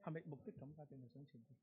係咪目的感化定係想前啲？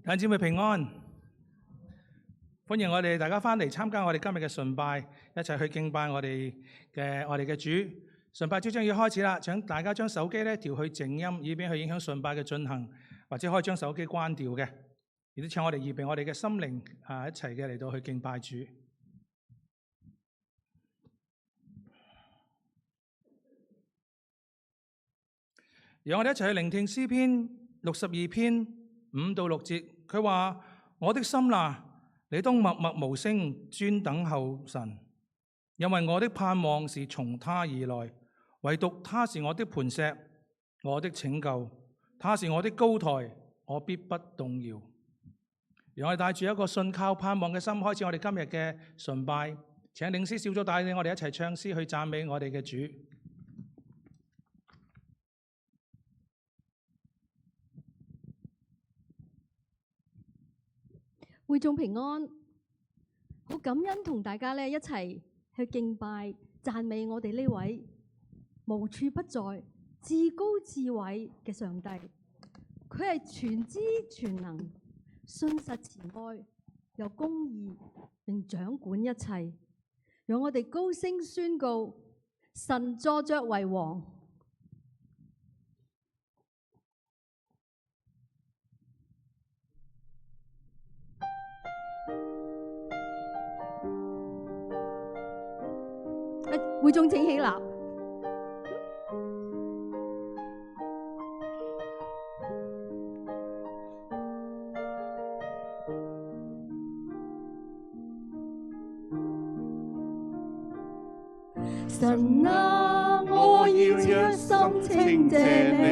弟兄姊妹平安，歡迎我哋大家翻嚟參加我哋今日嘅崇拜，一齊去敬拜我哋嘅主。崇拜即將要開始啦，請大家將手機咧調去靜音，以便去影響崇拜嘅進行，或者可以將手機關掉嘅。亦都請我哋預備我哋嘅心靈一齊嘅嚟到去敬拜主。讓我哋一齊去聆聽詩篇62篇5到6節，佢話：我的心啊，你當默默無聲，專等候神，因為我的盼望是從他而來，唯獨他是我的磐石，我的拯救，他是我的高台，我必不動搖。讓我哋帶住一個信靠盼望嘅心，開始我哋今日嘅崇拜。請領詩小組帶領我哋一齊唱詩去讚美我哋嘅主。會眾平安，好感恩同大家一齊去敬拜讚美我哋呢位無處不在、至高至偉嘅上帝。佢係全知全能、信實慈愛又公義，並掌管一切。讓我哋高聲宣告：神坐著為王。會眾請起立。神啊，我要一心稱謝你。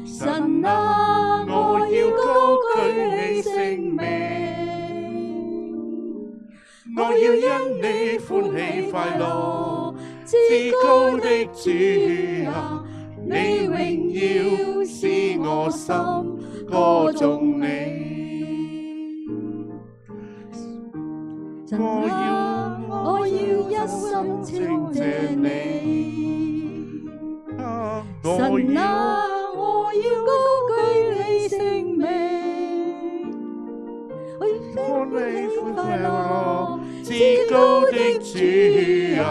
神啊，我要高舉你聖名。我要因你歡喜快樂，至高的主啊，你榮耀使我心歌頌你。我要一心稱謝你。神啊，我要高舉你聖名。我要歡喜快樂，至高的主啊，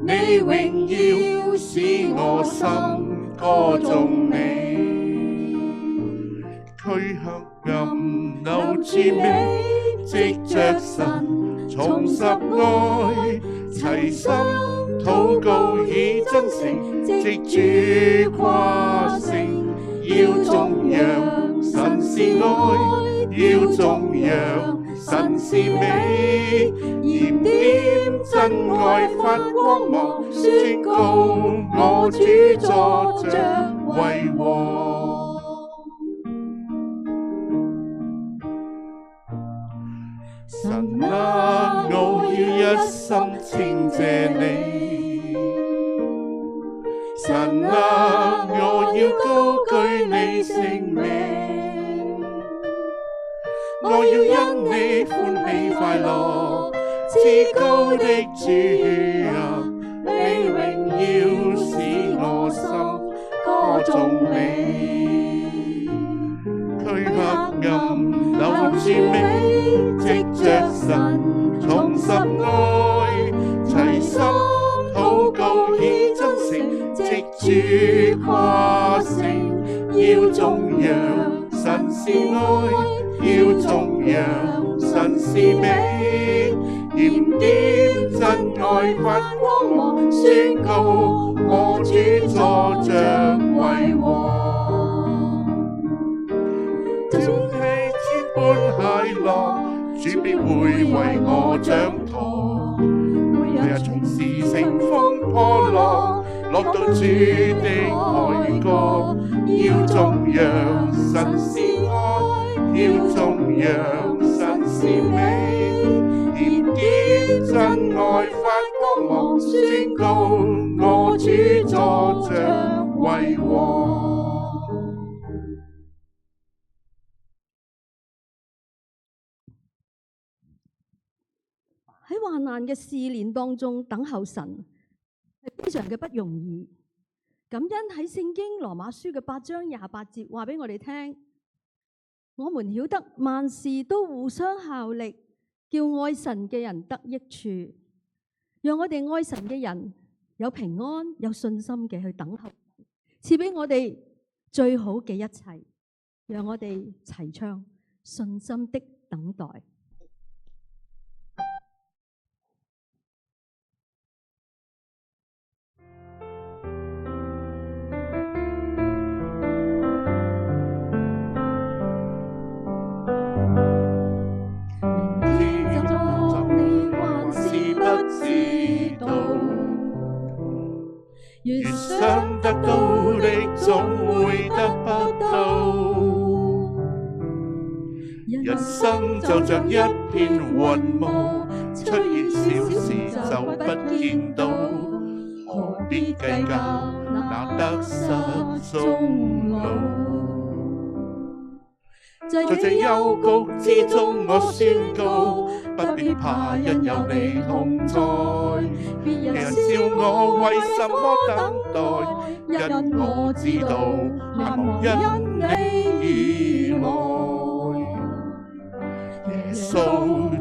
你榮耀使我心歌頌你。驅黑暗流至美，藉着神重拾愛，齊心禱告以真誠，藉主誇勝，要頌揚神是愛，要頌揚神是美，燃點真愛發光芒，宣告我主坐着為王。神啊，我要一心稱謝你。神啊，我要高舉你聖名。我要因你歡喜快樂，至高的主啊，你榮耀使我心歌頌你。驅黑暗留住美，藉着神重拾愛，齊心禱告以真誠，藉主誇勝，要頌揚神是愛。要頌揚神是美，燃點真愛發光芒，宣告我主坐着為王。正氣千般駭浪，主必會為我掌舵。每日從事乘風破浪，落到主的愛歌，要頌揚神是愛。要頌揚神是美，燃點真愛發光芒，宣告我主坐着為王。喺患難嘅試煉當中等候神係非常嘅不容易。感恩喺聖經羅馬書嘅8章28節話俾我哋聽。我們曉得萬事都互相效力，叫愛神嘅人得益處。讓我哋愛神嘅人有平安、有信心嘅去等候，賜俾我哋最好嘅一切。讓我哋齊唱信心的等待。越想得到的總會得不到，人生就像一片雲霧，出現小事就不見到，何必計較那得失終老。在這幽谷之中，我宣告，不必怕，因有你同在。別人笑我為什麼等待，因我知道盼望因你而來。耶穌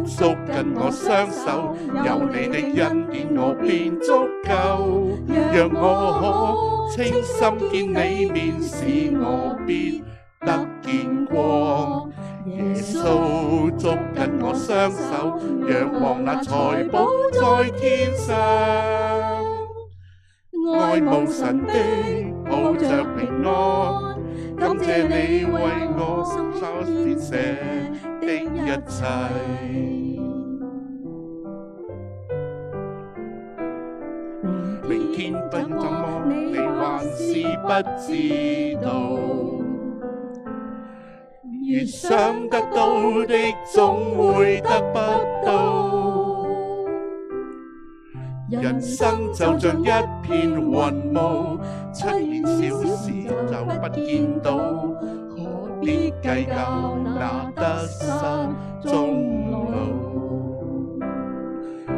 捉緊我雙手，有你的恩典我便足夠，讓我可清心見你面，使我必得見光。耶穌捉緊我雙手，仰望那財寶在天上，愛慕神的抱着平安，感謝你為我所施捨的一切。明天怎麼你還是不知道，越想得到的總會得不到，人生就像一片雲霧，出現小事就不見到，何必計較那得失終老。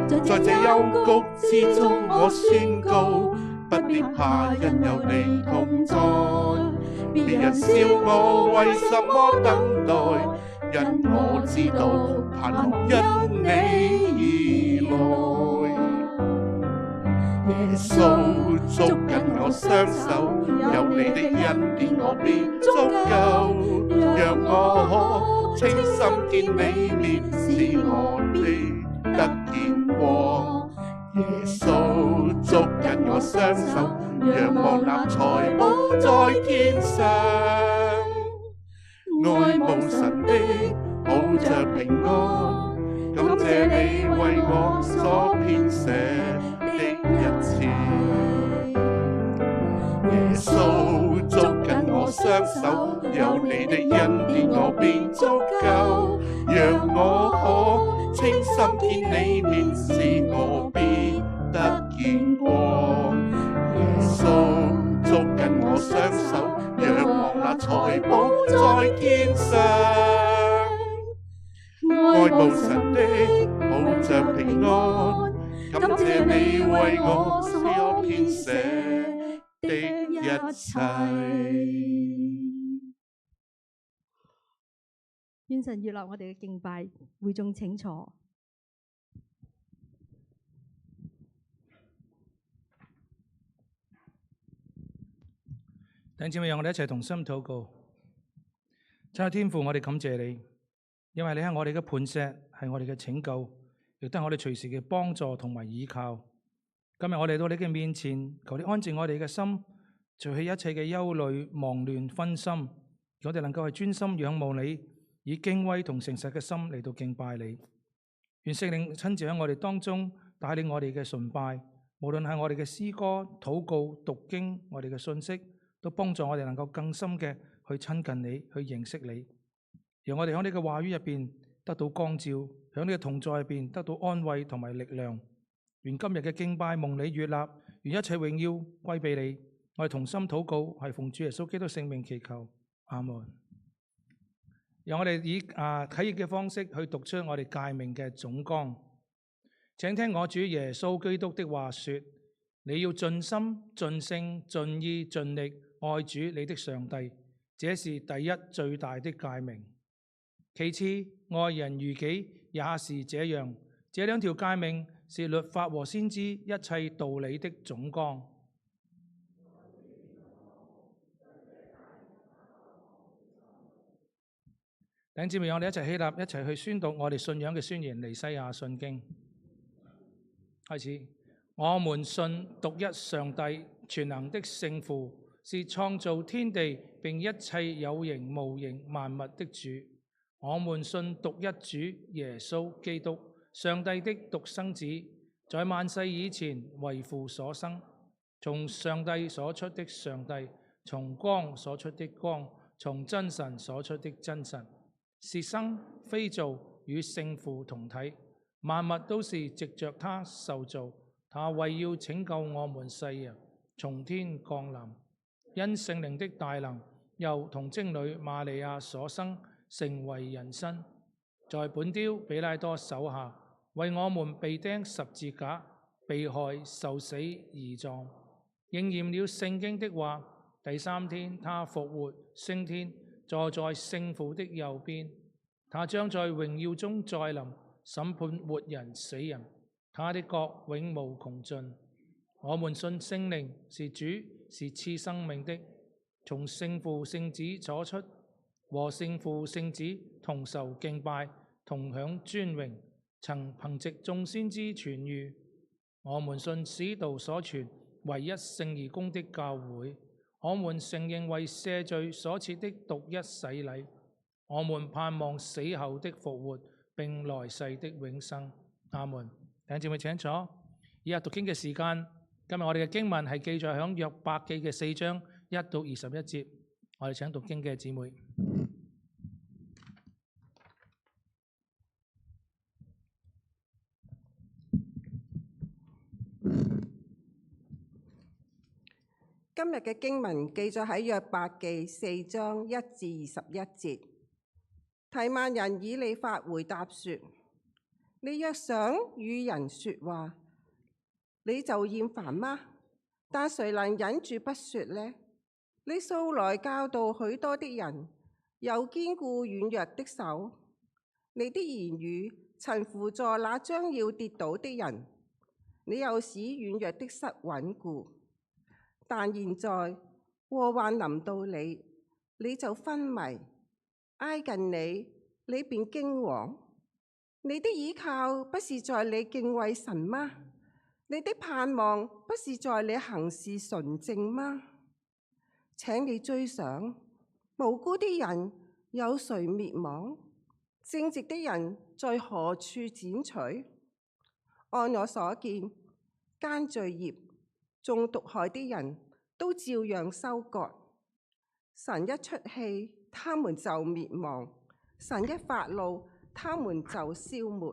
在這幽谷之中我宣告，不必怕，因有你同在。別人笑我為什麼等待，因我知道盼望因你而來。耶穌捉緊我雙手，有你的恩典我便足夠，讓我可清心見你面，使我必得見光。耶穌捉緊我雙手，仰望那財寶在天上，愛慕神的抱着平安。感謝你為我所編寫的日子。耶穌捉緊我雙手，有你的恩典我便足夠，讓我可清心見你面，使我必得見光。耶穌捉緊我雙手，仰望那財寶在天上，愛慕神的抱着平安。感謝你為我所編寫的一切。願神悅納我哋嘅敬拜，會眾請坐。弟兄姊妹，讓我哋一齊同心禱告。親愛天父，我哋感謝你，因為你係我哋嘅磐石，係我哋嘅拯救，亦都係我哋隨時嘅幫助同埋依靠。今日我哋到你嘅面前，求你安靜我哋嘅心，除去一切嘅憂慮、忙亂、分心，我哋能夠係專心仰慕你，以敬畏同誠實嘅心嚟到敬拜你。願聖靈親自喺我哋當中帶領我哋嘅崇拜，無論係我哋嘅詩歌、禱告、讀經，我哋嘅信息，都幫助我哋能夠更深嘅去親近你，去認識你。讓我哋喺你嘅話語入邊得到光照，喺你嘅同在入邊得到安慰同埋力量。願今日嘅敬拜蒙你悅納，願一切榮耀歸俾你。我哋同心禱告，係奉主耶穌基督聖名祈求，阿門。讓我哋以啟譯嘅方式去讀出我哋誡命嘅總綱。請聽我主耶穌基督的話說：你要盡心、盡性、盡意、盡力愛主你的上帝，這是第一最大的誡命。其次，愛人如己也是這樣。這兩條誡命是律法和先知一切道理的總綱。弟兄姊妹，我哋一齊起立，一齊去宣讀我哋信仰嘅宣言——尼西亞信經。開始，我們信獨一上帝，全能的聖父，是創造天地並一切有形無形萬物的主。我們信獨一主耶穌基督，上帝的獨生子，在萬世以前為父所生，從上帝所出的上帝，從光所出的光，從真神所出的真神。是生非造，與聖父同體，萬物都是藉着他受造。他為要拯救我們世人，從天降臨，因聖靈的大能，又同貞女瑪利亞所生，成為人身，在本丟彼拉多手下，為我們被釘十字架，被害受死而葬，應驗了聖經的話。第三天他復活升天，坐在聖父的右邊，他將在榮耀中再臨，審判活人死人，他的國永無窮盡。我們信聖靈是主，是賜生命的，從聖父聖子所出，和聖父聖子同受敬拜，同享尊榮，曾憑藉眾先知傳諭。我們信使徒所傳唯一聖而公的教會。我們承認為赦罪所設的獨一洗禮。我們盼望死後的復活，並來世的永生。阿門。弟兄姊妹請坐。以下讀經嘅時間，今日我哋嘅經文係記載喺約伯記嘅4章1到21節。我哋請讀經嘅姊妹。今日嘅經文記載喺約伯記4章1至21節。提曼人以利法回答說：你若想與人說話，你就厭煩嗎？但誰能忍住不說呢？你素來教導許多的人，又堅固軟弱的手。你的言語曾扶助那將要跌倒的人，你又使軟弱的膝穩固。但現在禍患臨到你，你就昏迷；挨近你，你便驚惶。你的倚靠不是在你敬畏神嗎？你的盼望不是在你行事純正嗎？請你追想，無辜的人有誰滅亡？正直的人在何處剪取？按我所見，奸罪孽、種毒害的人都照樣收割。神一出氣，他們就滅亡；神一發怒，他們就消沒。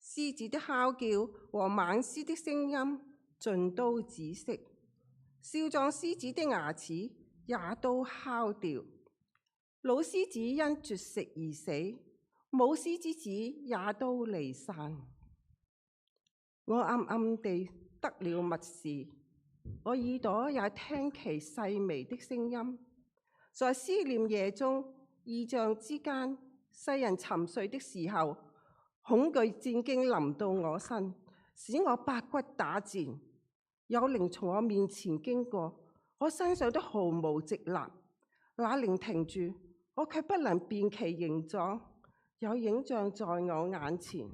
獅子的哮叫和猛獅的聲音盡都止息，少壯獅子的牙齒也都敲掉。老獅子因絕食而死，母獅之子也都離散。我暗暗地得了默示，我耳朵也聽其細微的聲音。在思念夜中，異象之間，世人沉睡的時候，恐懼戰兢臨到我身，使我百骨打戰。有靈從我面前經過，我身上都毫無直立。那靈停住，我卻不能辨其形狀。有影像在我眼前，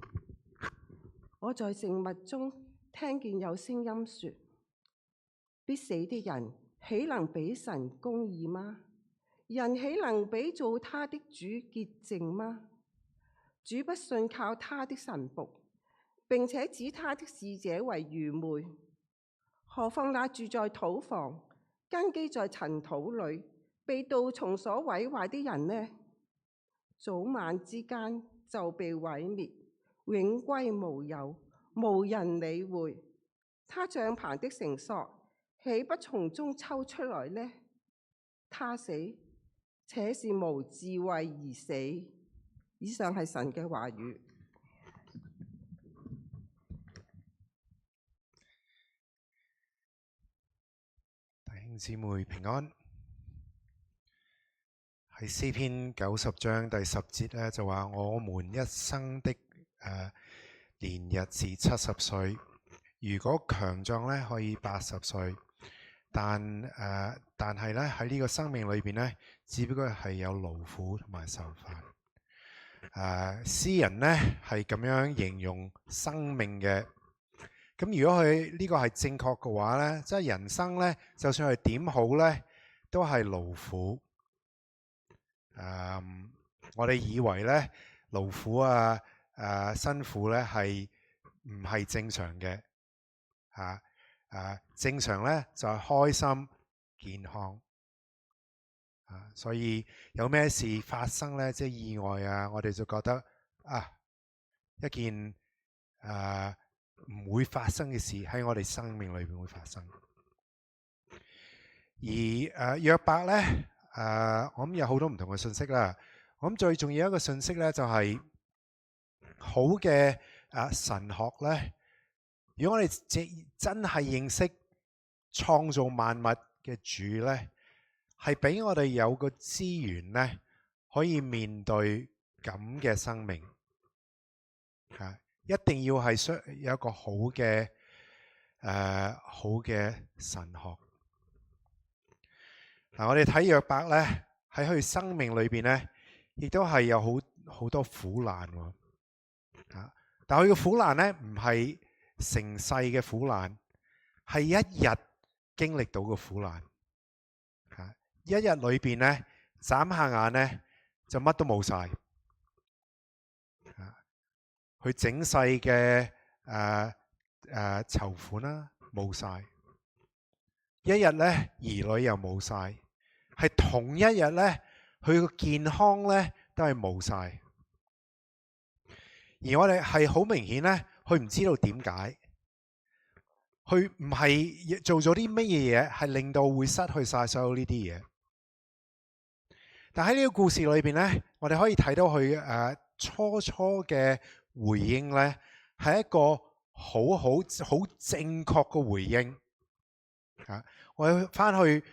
我在靜默中聽見有聲音說：必死的人豈能比神公義嗎？人豈能比做他的主潔淨嗎？主不信靠他的臣僕，並且指他的使者為愚昧。何況那住在土房、根基在塵土裏、被杜蟲所毀壞的人呢？早晚之間就被毀滅，永歸無有，無人理會。他帳棚的繩索豈不從中抽出來呢？他死，且是無智慧而死。以上係神嘅話語。弟兄姊妹平安。喺詩篇90章第10節咧就話：我們一生的年日是70歲，如果強壯咧可以80歲，但係咧喺呢個生命裏邊咧，只不過係有勞苦同埋受煩。詩人呢係咁樣形容生命嘅。咁如果佢呢個係正確嘅話呢，即係人生呢，就算係點好呢，都係勞苦。我哋以為呢，勞苦辛苦呢係唔係正常嘅？正常呢就係開心健康。所以有咩事發生呢？即係意外我哋就覺得一件唔會發生嘅事喺我哋生命裏邊會發生。而約伯呢，我諗有好多唔同嘅信息啦。我諗最重要一個信息呢，就係好嘅神學呢。如果我哋真係認識創造萬物嘅主呢，係俾我哋有個資源呢，可以面對咁嘅生命。一定要係有一個好嘅神學。我哋睇約伯呢，喺佢生命裏邊呢，亦都係有好多苦難。但係佢嘅苦難呢，唔係成世嘅苦難，係一日經歷到嘅苦難。一日裏邊呢，眨下眼呢，就乜都冇晒。佢整世嘅籌款啦，冇晒。一日呢，兒女又冇晒。係同一日呢，佢個健康呢都係冇晒。而我哋係好明顯呢，佢唔知道點解，佢唔係做咗啲乜嘢嘢，係令到會失去晒所有呢啲嘢。但喺呢個故事裏邊呢，我哋可以睇到佢初嘅回應呢，係一個好正確嘅回應。我要翻去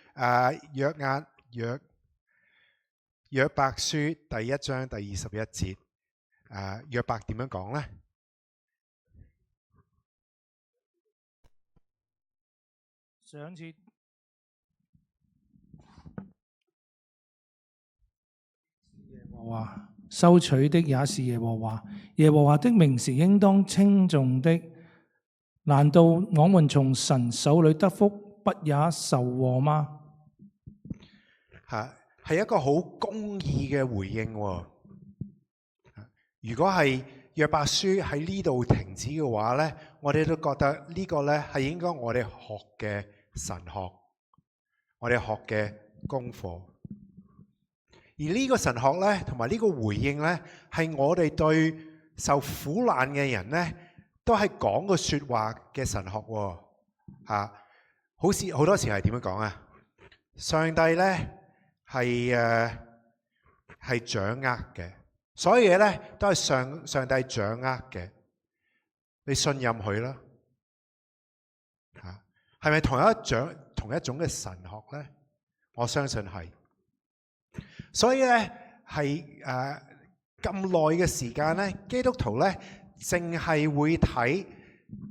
約伯書第1章第21節。約伯點樣講呢？上次耶和華收取的也是耶和華，耶和華的名是應當稱頌的。難道我們從神手裏得福，不也受禍嗎？係一個好公義嘅回應。如果係約伯書喺呢度停止嘅話呢，我哋都覺得呢個呢係應該我哋學嘅神學，我哋學嘅功課。而呢個神學呢，同埋呢個回應呢，係我哋對受苦難嘅人呢，都係講個說話嘅神學喎。好多時係點樣講啊？上帝呢係掌握嘅，所有嘢呢都係上帝掌握嘅，你信任佢啦。係咪同一種嘅神學呢？我相信係。所以咧係咁耐嘅時間咧，基督徒咧淨係會睇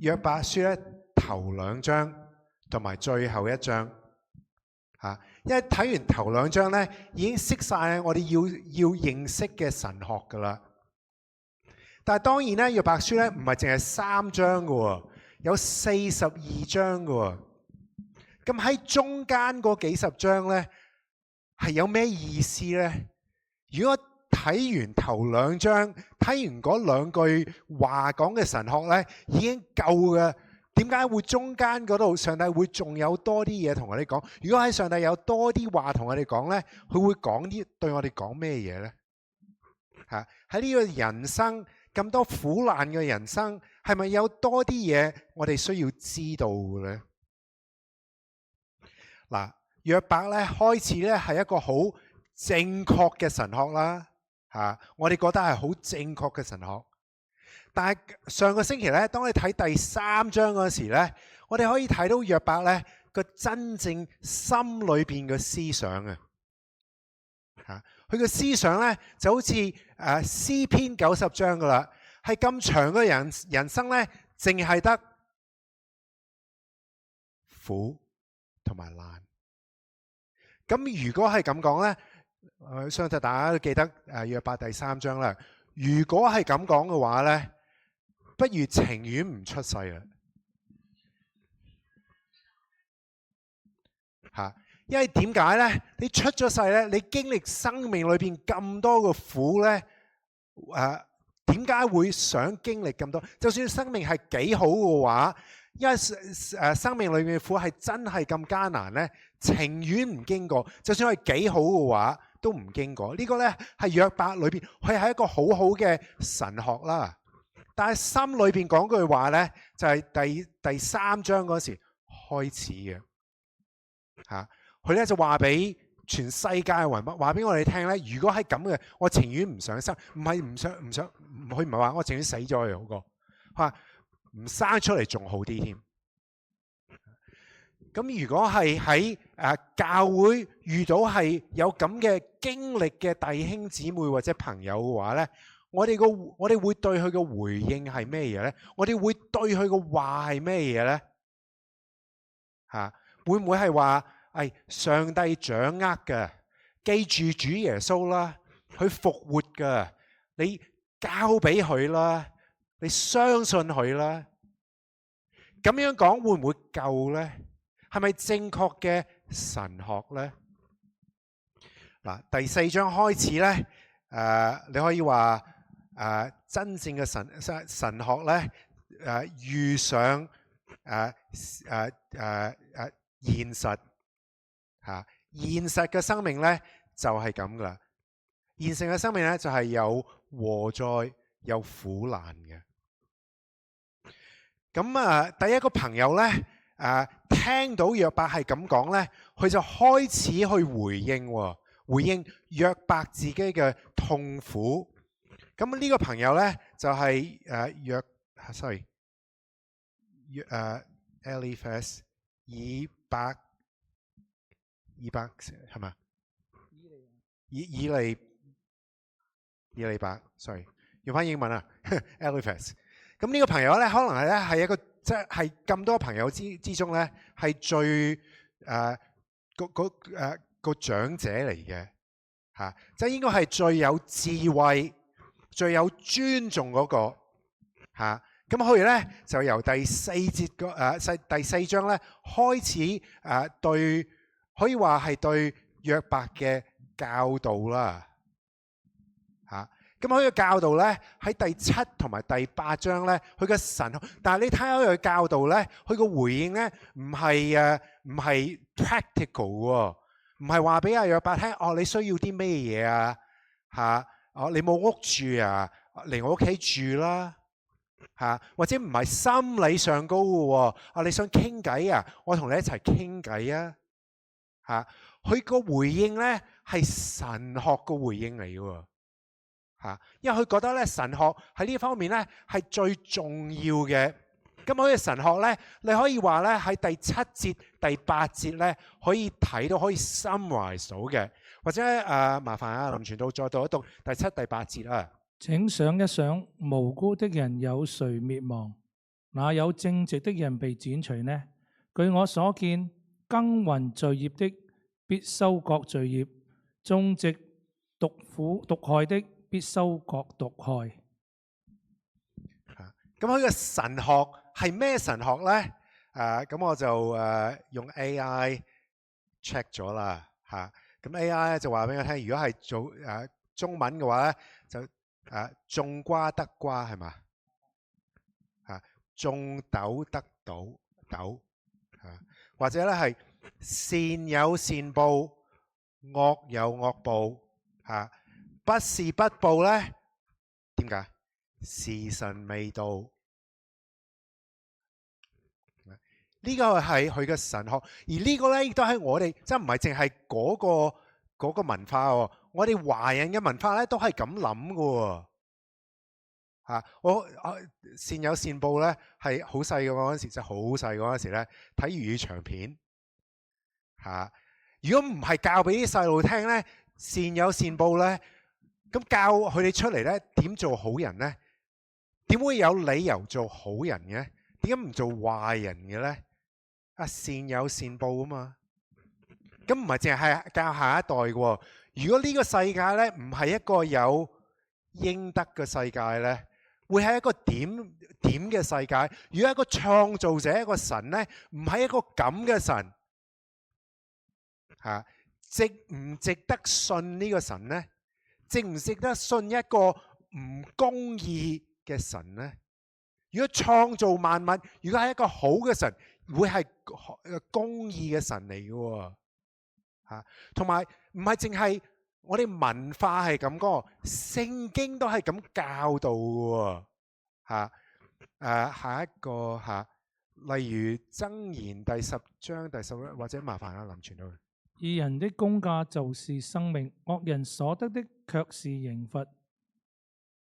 約伯書咧頭2章同埋最後1章嚇，因為睇完頭2章咧已經識晒我哋要認識嘅神學噶啦。但係當然咧，約伯書咧唔係淨係3章噶喎，有42章噶喎。咁喺中間嗰幾十章咧，係有咩意思呢？如果睇完頭2章，睇完嗰2句話講嘅神學呢，已經夠嘅。點解會中間嗰度上帝會仲有多啲嘢同我哋講？如果喺上帝有多啲話同我哋講呢，佢會講對我哋講咩嘢呢？喺呢個人生咁多苦難嘅人生，係咪有多啲嘢我哋需要知道嘅呢？嗱。約伯咧開始咧係一個好正確嘅神學啦，我哋覺得係好正確嘅神學。但係上個星期咧，當你睇第3章嗰時咧，我哋可以睇到約伯咧個真正心裏邊嘅思想啊，佢嘅思想咧就好似詩篇90章噶啦，係咁長嘅人生咧，淨係得苦同埋難。咁如果係咁講呢，相信大家都記得約伯第3章啦。如果係咁講嘅話呢，不如情願唔出世啦。因為點解呢？你出咗世呢，你經歷生命裏邊咁多嘅苦呢，點解會想經歷咁多？就算生命係幾好嘅話，因為生命裏面嘅苦係真係咁艱難呢，情願唔經過，就算係幾好嘅話，都唔經過。呢個呢係約伯裏邊，佢係一個好好嘅神學啦。但係心裏邊講句話呢，就係第3章嗰時開始嘅。佢呢就話俾全世界嘅人話俾我哋聽呢，如果係咁嘅，我情願唔想生，唔係佢唔係話我情願死咗佢好過，佢話唔生出嚟仲好啲添。咁如果係喺教會遇到係有咁嘅經歷嘅弟兄姊妹或者朋友嘅話呢，我哋會對佢嘅回應係咩嘢呢？我哋會對佢嘅話係咩嘢呢？會唔會係話上帝掌握嘅？記住主耶穌啦，佢復活嘅，你交俾佢啦，你相信佢啦。咁樣講會唔會夠呢？係咪正確嘅神學呢？嗱，第4章開始呢，你可以話真正嘅神學呢，遇上現實現實嘅生命呢，就係咁噶啦。現實嘅生命呢，就係有禍災、有苦難嘅。咁第一個朋友呢，聽到約伯係咁講呢，佢就開始去回應約伯自己嘅痛苦。咁呢個朋友呢，就係Eliphaz 以伯係嘛？以利伯 ，sorry， 用翻英文啊 ，Eliphaz。咁呢個朋友咧，可能係一個即係咁多朋友之中咧，係最個長者嚟嘅嚇，即係應該係最有智慧、最有尊重嗰個嚇。咁佢咧就由第4章咧開始對，可以話係對約伯嘅教導啦嚇。咁佢嘅教導咧喺第7同埋第8章咧，佢嘅神學，但係你睇下佢嘅教導咧，佢個回應咧唔係 practical 喎，唔係話俾阿約伯聽，哦你需要啲咩嘢啊嚇，哦你冇屋住啊，嚟我屋企住啦嚇，或者唔係心理上高嘅喎，啊你想傾偈啊，我同你一齊傾偈啊嚇，佢個回應咧係神學個回應嚟嘅喎。因為佢覺得咧神學喺呢方面咧係最重要嘅。咁佢嘅神學咧，你可以話咧喺第7節、第8節咧可以睇到，可以 summarize 到嘅。或者麻煩啊林傳道再讀一讀第7、第8節啊。請想一想，無辜的人有誰滅亡？哪有正直的人被剪除呢？據我所見，耕耘罪孽的必收割罪孽，種植毒害的必收割毒害。咁佢嘅神學係咩神學咧？咁我就用 AI check 咗啦嚇。咁 AI 咧就話俾我聽，如果係做中文嘅話咧，就種瓜得瓜係嘛？種豆得豆或者咧係善有善報，惡有惡報嚇。不是不報咧，點解？時辰未到。呢個係佢嘅神學，而呢個咧亦都係我哋，即係唔係淨係嗰個文化喎。我哋華人嘅文化咧都係咁諗嘅喎。我善有善報咧係好細嘅嗰陣時，即係好細嗰陣時咧睇粵語長片嚇。如果唔係教俾啲細路聽咧，善有善報咧。咁教佢哋出嚟咧，點做好人咧？點會有理由做好人嘅？點解唔做壞人嘅咧？善有善報啊嘛！咁唔係淨係教下一代嘅喎。如果呢個世界咧唔係一個有應得嘅世界咧，會係一個點嘅世界？如果一個創造者一個神咧，唔係一個咁嘅神，值唔值得信呢個神咧？值唔值得信一個唔公義嘅神呢？如果創造萬物，如果係一個好嘅神，會係公義嘅神嚟嘅喎。同埋唔係淨係我哋文化係咁講，聖經都係咁教導嘅喎。下一個例如箴言第10章第11，或者麻煩林傳道。義人的工價就是生命，惡人所得的卻是刑罰。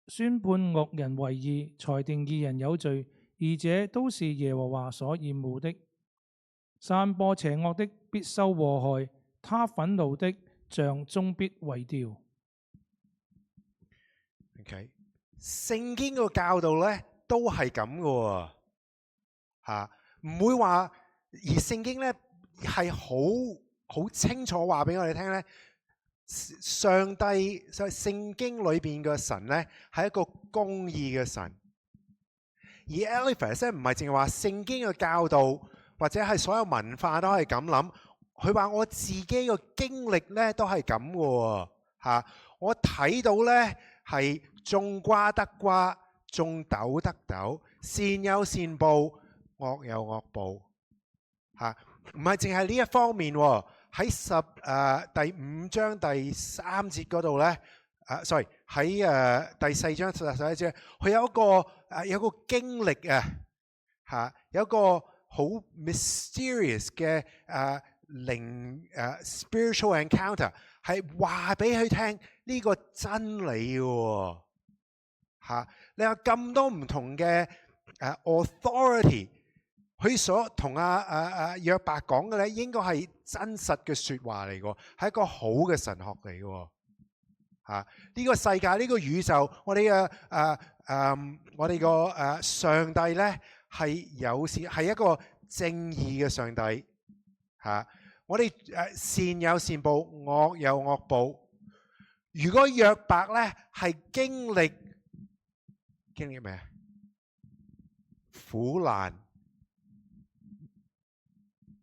宣判惡人為義，裁定義人有罪，二者都是耶和華所厭惡的。散播邪惡的必收禍害，他憤怒的杖終必毀掉。Okay. 聖經個教導咧都係咁嘅喎，唔會話，而聖經咧係好清楚話俾我哋聽咧，上帝喺聖經裏邊嘅神咧係一個公義嘅神，而 Eliphaz 咧唔係淨係話聖經嘅教導或者係所有文化都係咁諗，佢話我自己嘅經歷咧都係咁嘅喎，我睇到咧係種瓜得瓜，種豆得豆，善有善報，惡有惡報，唔係淨係呢一方面喎。喺第5章第3節嗰度咧，sorry 喺第4章11節，佢有個經歷有一個好 mysterious 嘅spiritual encounter，係話俾佢聽呢個真理嘅你有咁多唔同嘅authority。佢所同約伯講嘅咧，應該係真實嘅說話嚟嘅，係一個好嘅神學嚟嘅。呢個世界，呢個宇宙，我哋個上帝咧係一個正義嘅上帝。我哋善有善報，惡有惡報。如果約伯咧係經歷咩啊？苦難。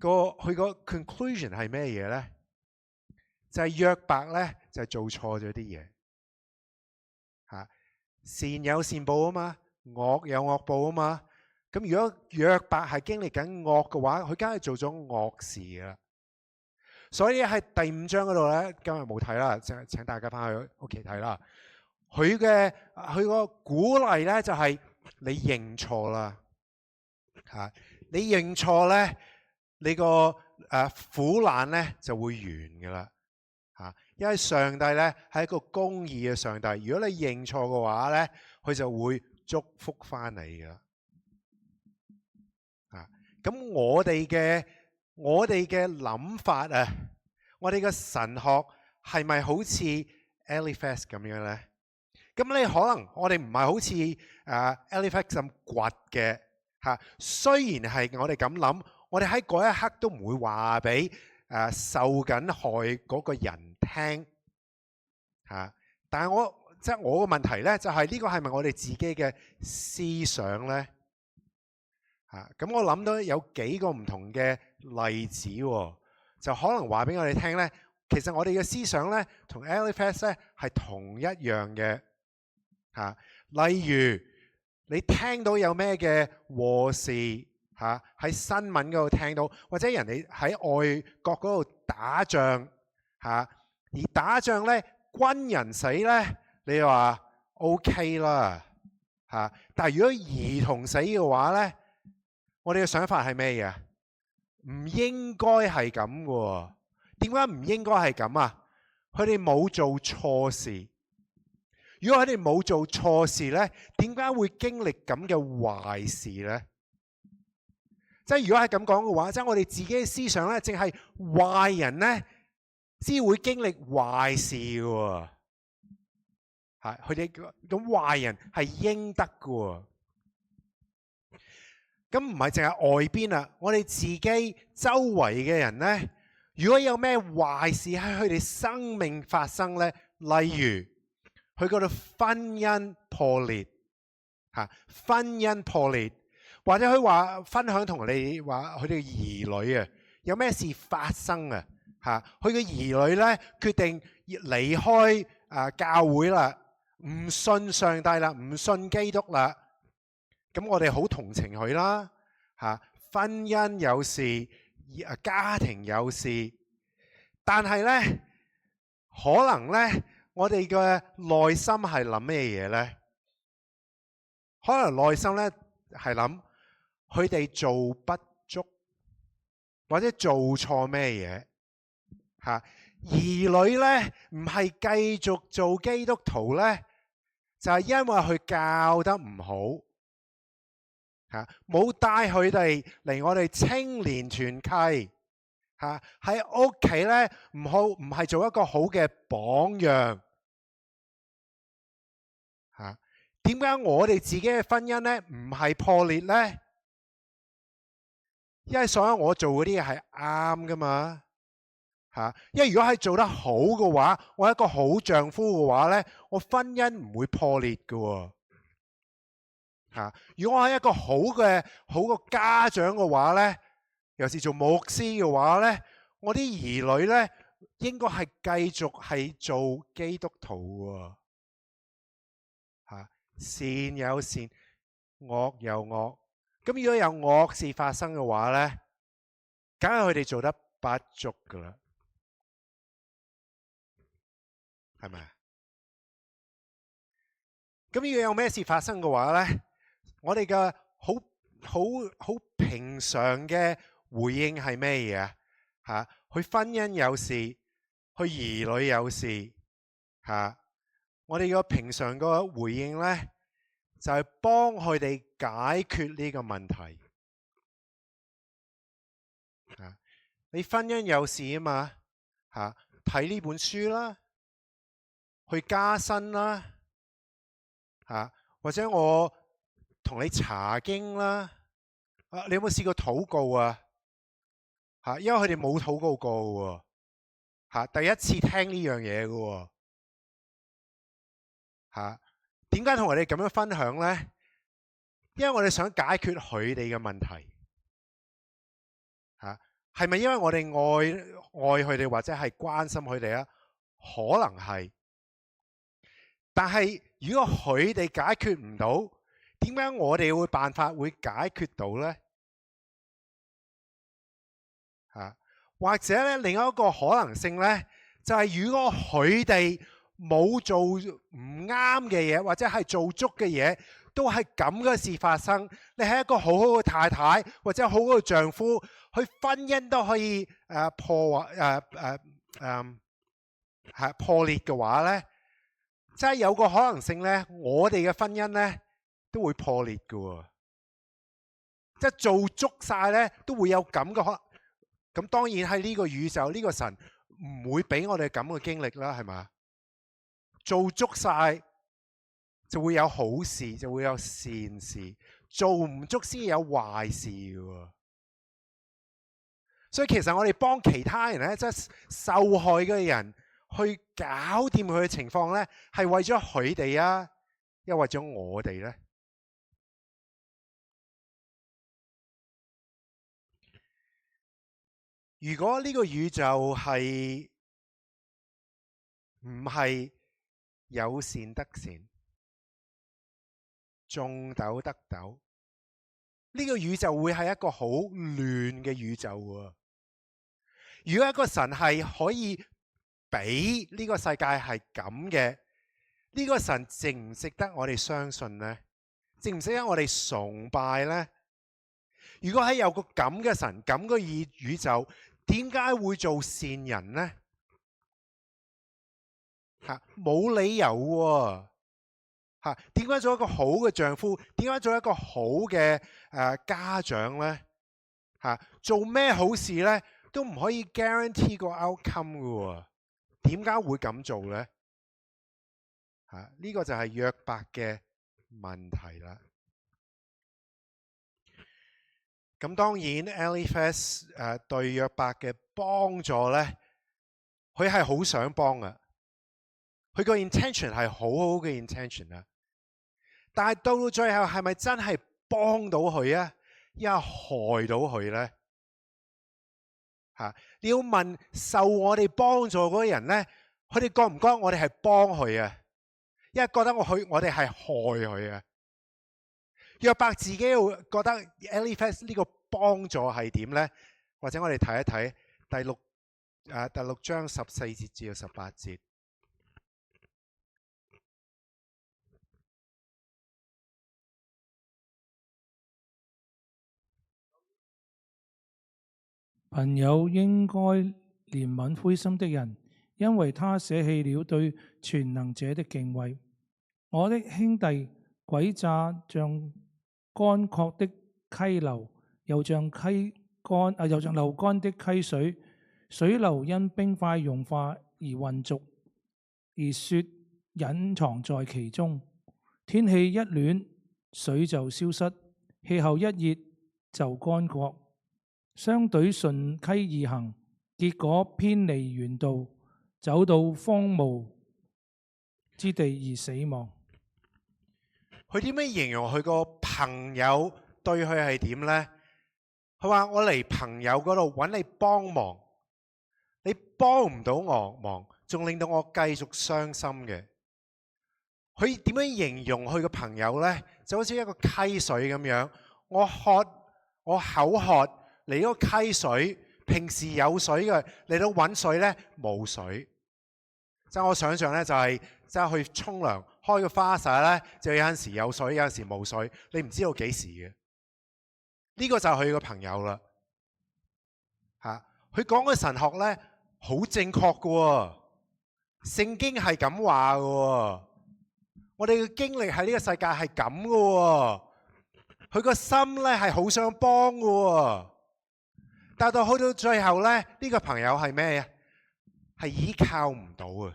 佢個 conclusion 係咩嘢咧？就係約伯咧就做錯咗啲嘢，善有善報啊嘛，惡有惡報啊嘛。咁如果約伯係經歷緊惡嘅話，佢梗係做咗惡事噶啦。所以喺第5章嗰度咧，今日冇睇啦，請大家翻去屋企睇啦。佢個鼓勵咧就係你認錯啦，嚇！你認錯咧，你個苦難咧就會完噶啦，嚇！因為上帝咧係一個公義嘅上帝，如果你認錯嘅話咧，佢就會祝福翻你噶。咁我哋嘅諗法啊，我哋嘅神學係咪好似 Eliphaz 咁樣咧？咁你可能我哋唔係好似Eliphaz 咁倔嘅嚇。雖然係我哋咁諗，我哋喺嗰一刻都唔會話俾受緊害嗰個人聽嚇。但係我個問題咧，就係呢個係咪我哋自己嘅思想咧？咁我諗到有幾個唔同嘅例子，就可能話俾我哋聽咧。其實我哋嘅思想咧，同 Eliphaz 咧係同一樣嘅嚇。例如你聽到有咩嘅禍事嚇，喺新聞嗰度聽到，或者人哋喺外國嗰度打仗嚇，而打仗咧軍人死咧，你話 OK 啦嚇。但係如果兒童死嘅話咧，我哋嘅想法係咩嘢？唔應該係咁嘅。點解唔應該係咁啊？佢哋冇做錯事。如果佢哋冇做錯事咧，點解會經歷咁嘅壞事咧？即係如果係咁講嘅話，即係我哋自己嘅思想咧，淨係壞人咧，先會經歷壞事嘅。係佢哋咁壞人係應得嘅。咁唔係淨係外邊啊，我哋自己周圍嘅人咧，如果有咩壞事喺佢哋生命發生咧，例如佢嗰度婚姻破裂嚇，婚姻破裂，或者佢話分享同你話佢哋嘅兒女啊，有咩事發生啊嚇，佢嘅兒女咧決定離開教會啦，唔信上帝啦，唔信基督啦。咁我哋好同情佢啦嚇，婚姻有事，家庭有事，但係咧可能咧我哋嘅內心係諗咩嘢咧？可能內心咧係諗佢哋做不足，或者做錯咩嘢嚇？兒女咧唔係繼續做基督徒咧，就係因為佢教得唔好。冇帶佢哋嚟我哋青年團契嚇，喺屋企咧唔係做一個好嘅榜樣嚇。點解我哋自己嘅婚姻咧唔係破裂咧？因為所有我做嗰啲嘢係啱噶嘛嚇。因為如果係做得好嘅話，我係一個好丈夫嘅話咧，我婚姻唔會破裂㗎喎。如果我係一個好嘅家長嘅話咧，尤其是做牧師嘅話咧，我啲兒女咧應該係繼續係做基督徒喎。善有善，惡有惡。咁如果有惡事發生嘅話咧，梗係佢哋做得不足噶啦，係咪？咁如果有咩事發生嘅話咧，我哋嘅好平常嘅回應係咩嘢啊？佢婚姻有事，佢兒女有事，我哋個平常個回應咧，就係幫佢哋解決呢個問題。你婚姻有事啊嘛，睇呢本書啦，去加薪啦，或者我同你查經啦，你有冇試過禱告啊？因為佢哋冇禱告過喎，第一次聽呢樣嘢嘅喎，點解同我哋咁樣分享咧？因為我哋想解決佢哋嘅問題，係咪因為我哋愛佢哋或者係關心佢哋啊？可能係，但係如果佢哋解決唔到，點解我哋會辦法會解決到呢？或者咧，另一個可能性呢，就係如果佢哋冇做唔啱嘅嘢，或者係做足嘅嘢，都係咁嘅事發生。你係一個好好嘅太太，或者好好嘅丈夫，佢婚姻都可以破裂嘅話呢，即係有個可能性呢，我哋嘅婚姻呢都會破裂嘅喎。即係做足晒呢，都會有咁嘅可能。咁當然喺呢個宇宙，呢個神唔會俾我哋咁嘅經歷啦，係嘛？做足晒就會有好事，就會有善事；做唔足先有壞事嘅。所以其實我哋幫其他人咧，即係受害嘅人去搞掂佢嘅情況咧，係為咗佢哋啊，又為咗我哋咧？如果呢個宇宙係唔係有善得善，種豆得豆，呢個宇宙會係一個好亂嘅宇宙喎。如果一個神係可以俾呢個世界係咁嘅，呢個神值唔值得我哋相信呢？值唔值得我哋崇拜呢？如果係有個咁嘅神，咁嘅宇宙，點解會做善人呢？冇理由喎。點解做一個好嘅丈夫？點解做一個好嘅家長呢？做咩好事呢？都唔可以 guarantee 個 outcome 嘅喎。點解會咁做呢？呢個就係約伯嘅問題啦。咁當然 Eliphaz 對約伯嘅幫助呢，佢係好想幫嘅，佢個 intention 係好好嘅 intention 啊。但係到最後係咪真係幫到佢啊？抑或害到佢呢？你要問受我哋幫助嗰啲人呢，佢哋覺唔覺我哋係幫佢啊？因為覺得我哋係害佢啊？約伯自己會覺得 Eliphaz 呢個幫助係點呢？或者我哋睇一睇第六章14節至到18節。朋友應該憐憫灰心的人，因為他捨棄了對全能者的敬畏。我的兄弟詭詐像乾涸的溪流，又像流乾的溪水，水流因冰塊融化而渾濁，而雪隱藏在其中。天氣一暖，水就消失；氣候一熱，就乾涸。商隊順溪而行，結果偏離原道，走到荒蕪之地而死亡。佢點樣形容佢個朋友對佢係點呢？佢話我嚟朋友嗰度揾你幫忙，你幫唔到我忙，仲令到我繼續傷心嘅。佢點樣形容佢個朋友呢？就好似一個溪水咁樣，我口渴。嚟嗰個溪水，平時有水嘅，嚟到揾水呢，冇水。即係我想象呢，就係即係去沖涼，開個花灑呢，就有陣時有水，有陣時冇水，你唔知道幾時嘅。呢個就係佢個朋友啦。佢講嘅神學呢，好正確㗎喎，聖經係咁話㗎喎，我哋嘅經歷喺呢個世界係咁㗎喎，佢個心呢係好想幫㗎喎。但到去到最後呢，呢個朋友係咩啊？係依靠唔到啊！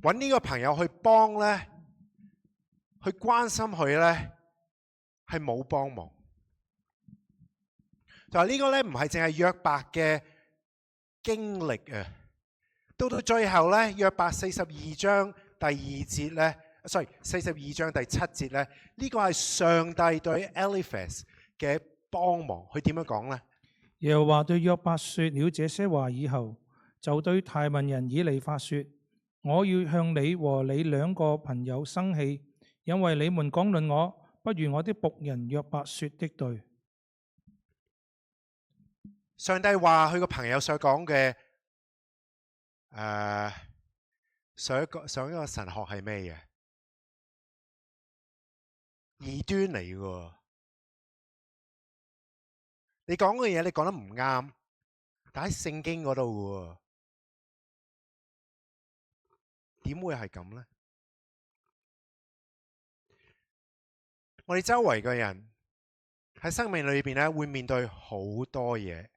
揾呢個朋友去幫呢，去關心佢呢，係冇幫忙。就係呢個呢，唔係淨係約伯嘅經歷啊！到最後呢，約伯42章第2節呢。42章第7節呢，呢個係上帝對 Eliphaz 嘅幫忙。佢點樣講呢？耶和華對約伯說了這些話以後，就對提問人以利法說：我要向你和你兩個朋友生氣，因為你們講論我，不如我的僕人約伯說的對。上帝話佢個朋友所講嘅上一個神學係咩嘢？異端嚟嘅。你講嘅嘢你講得唔啱，但喺聖經嗰度嘅，點會係咁呢？我哋周圍嘅人喺生命裏邊咧，會面對好多嘢。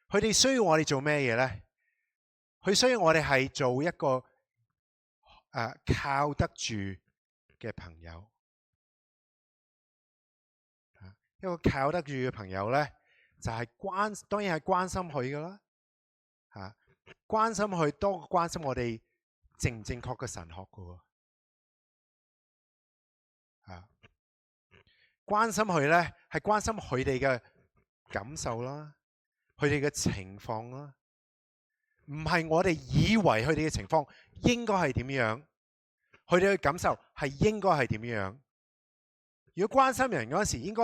佢哋需要我哋做咩嘢呢？佢需要我哋係做一個靠得住嘅朋友。一個靠得住嘅朋友呢，就係當然係關心佢噶啦，關心佢多過關心我哋正唔正確嘅神學噶喎。關心佢呢，係關心佢哋嘅感受啦，佢哋嘅情況啦，唔係我哋以為佢哋嘅情況應該係點樣，佢哋嘅感受係應該係點樣。如果關心人嗰時，應該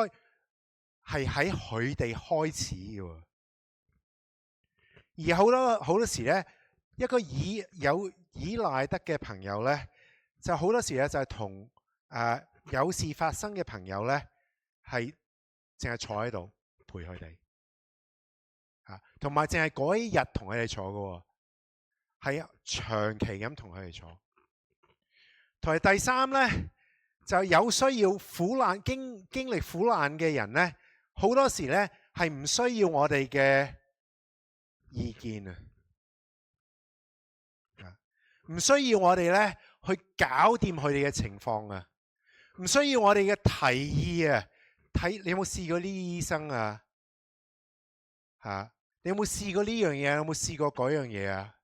係喺佢哋開始嘅。而好多時呢，一個有依賴得嘅朋友呢，就好多時呢，就係同有事發生嘅朋友呢，係淨係坐喺度陪佢哋，同埋淨係嗰一日同佢哋坐嘅，係長期咁同佢哋坐。同埋第三呢，就有需要苦難經歷苦難嘅人呢，好多時呢係唔需要我哋嘅意見啊，唔需要我哋呢去搞掂佢哋嘅情況啊，唔需要我哋嘅提議啊。你有冇試過呢啲醫生啊？你有冇試過呢樣嘢？有冇試過嗰樣嘢啊？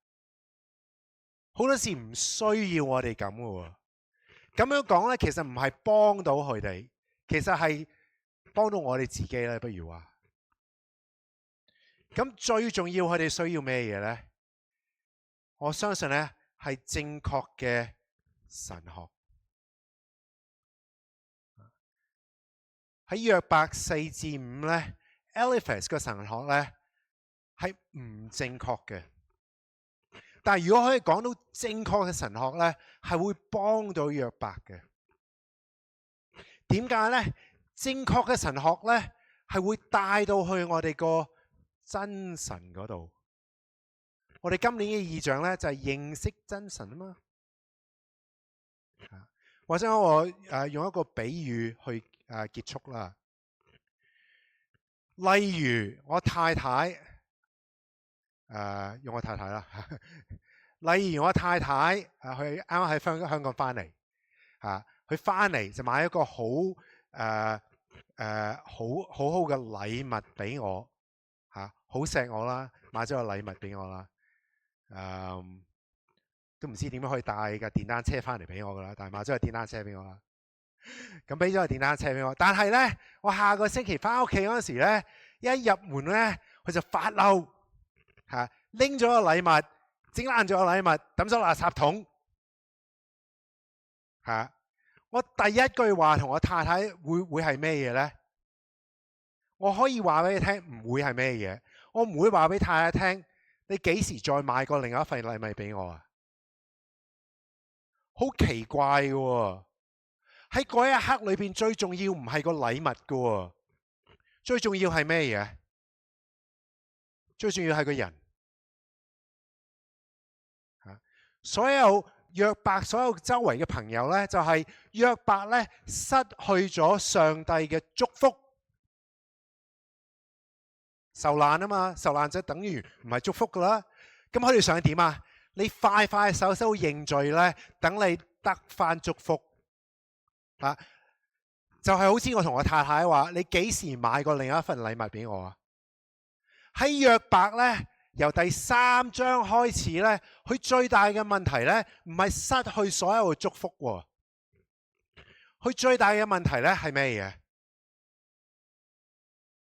好多時唔需要我哋咁嘅喎。咁樣講呢，其實唔係幫到佢哋，其實係幫到我哋自己咧。不如話，咁最重要，佢哋需要咩嘢呢？我相信呢係正確嘅神學。喺約伯4至5呢 Eliphaz 嘅神學呢係唔正確嘅。但係如果可以講到正確嘅神學呢，係會幫到約伯嘅。點解呢？正確嘅神學呢係會帶到去我哋個真神嗰度。我哋今年嘅異象呢，就係認識真神啊嘛。或者我用一個比喻去結束啦。例如我太太，用我太太啦。例如我太太，佢啱啱喺香港翻嚟，佢翻嚟就買一個好好嘅禮物俾我，好錫我啦，買咗個禮物俾我啦。都唔知點樣可以帶架電單車翻嚟俾我噶啦，但係買咗個電單車俾我啦。咁俾咗個電單車俾我，但係呢，我下個星期翻屋企嗰時呢，一入門呢，佢就發嬲，拎咗個禮物，整爛咗個禮物，抌咗垃圾桶。我第一句話同我太太會係咩嘢呢？我可以話俾你聽，唔會係咩嘢。我唔會話俾太太聽，你幾時再買過另一份禮物俾我啊？好奇怪嘅喎，喺嗰一刻裏邊最重要唔係個禮物嘅喎，最重要係咩嘢？最重要係個人。所有約伯所有周圍嘅朋友呢，就係約伯呢失去咗上帝嘅祝福，受難啊嘛，受難就等於唔係祝福噶啦。咁佢哋想點啊？你快快手認罪呢，等你得返祝福。就係好似我同我太太話，你幾時買過另一份禮物俾我啊？喺約伯呢，由第3章開始呢，佢最大嘅問題呢，唔係失去所有嘅祝福喎，佢最大嘅問題呢係咩嘢？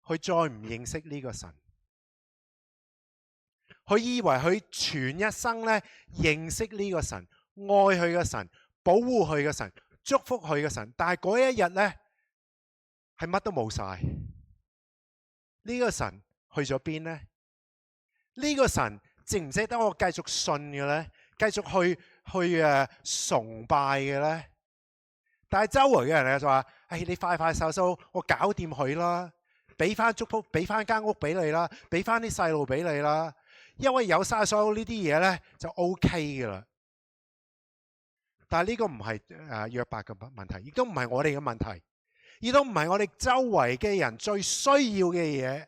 佢再唔認識呢個神，佢以為佢全一生咧認識呢個神，愛佢嘅神，保護佢嘅神，祝福佢嘅神，但係嗰一日咧係乜都冇晒。呢個神去咗邊呢？呢個神值唔值得我繼續信嘅咧？繼續去崇拜嘅咧？但係周圍嘅人咧就話：你快快手手，我搞掂佢啦，俾翻祝福，俾翻間屋俾你啦，俾翻啲細路俾你啦。因為有晒所有呢啲嘢咧，就 OK 噶啦。但係呢個唔係約伯嘅問題，亦都唔係我哋嘅問題，亦都唔係我哋周圍嘅人最需要嘅嘢。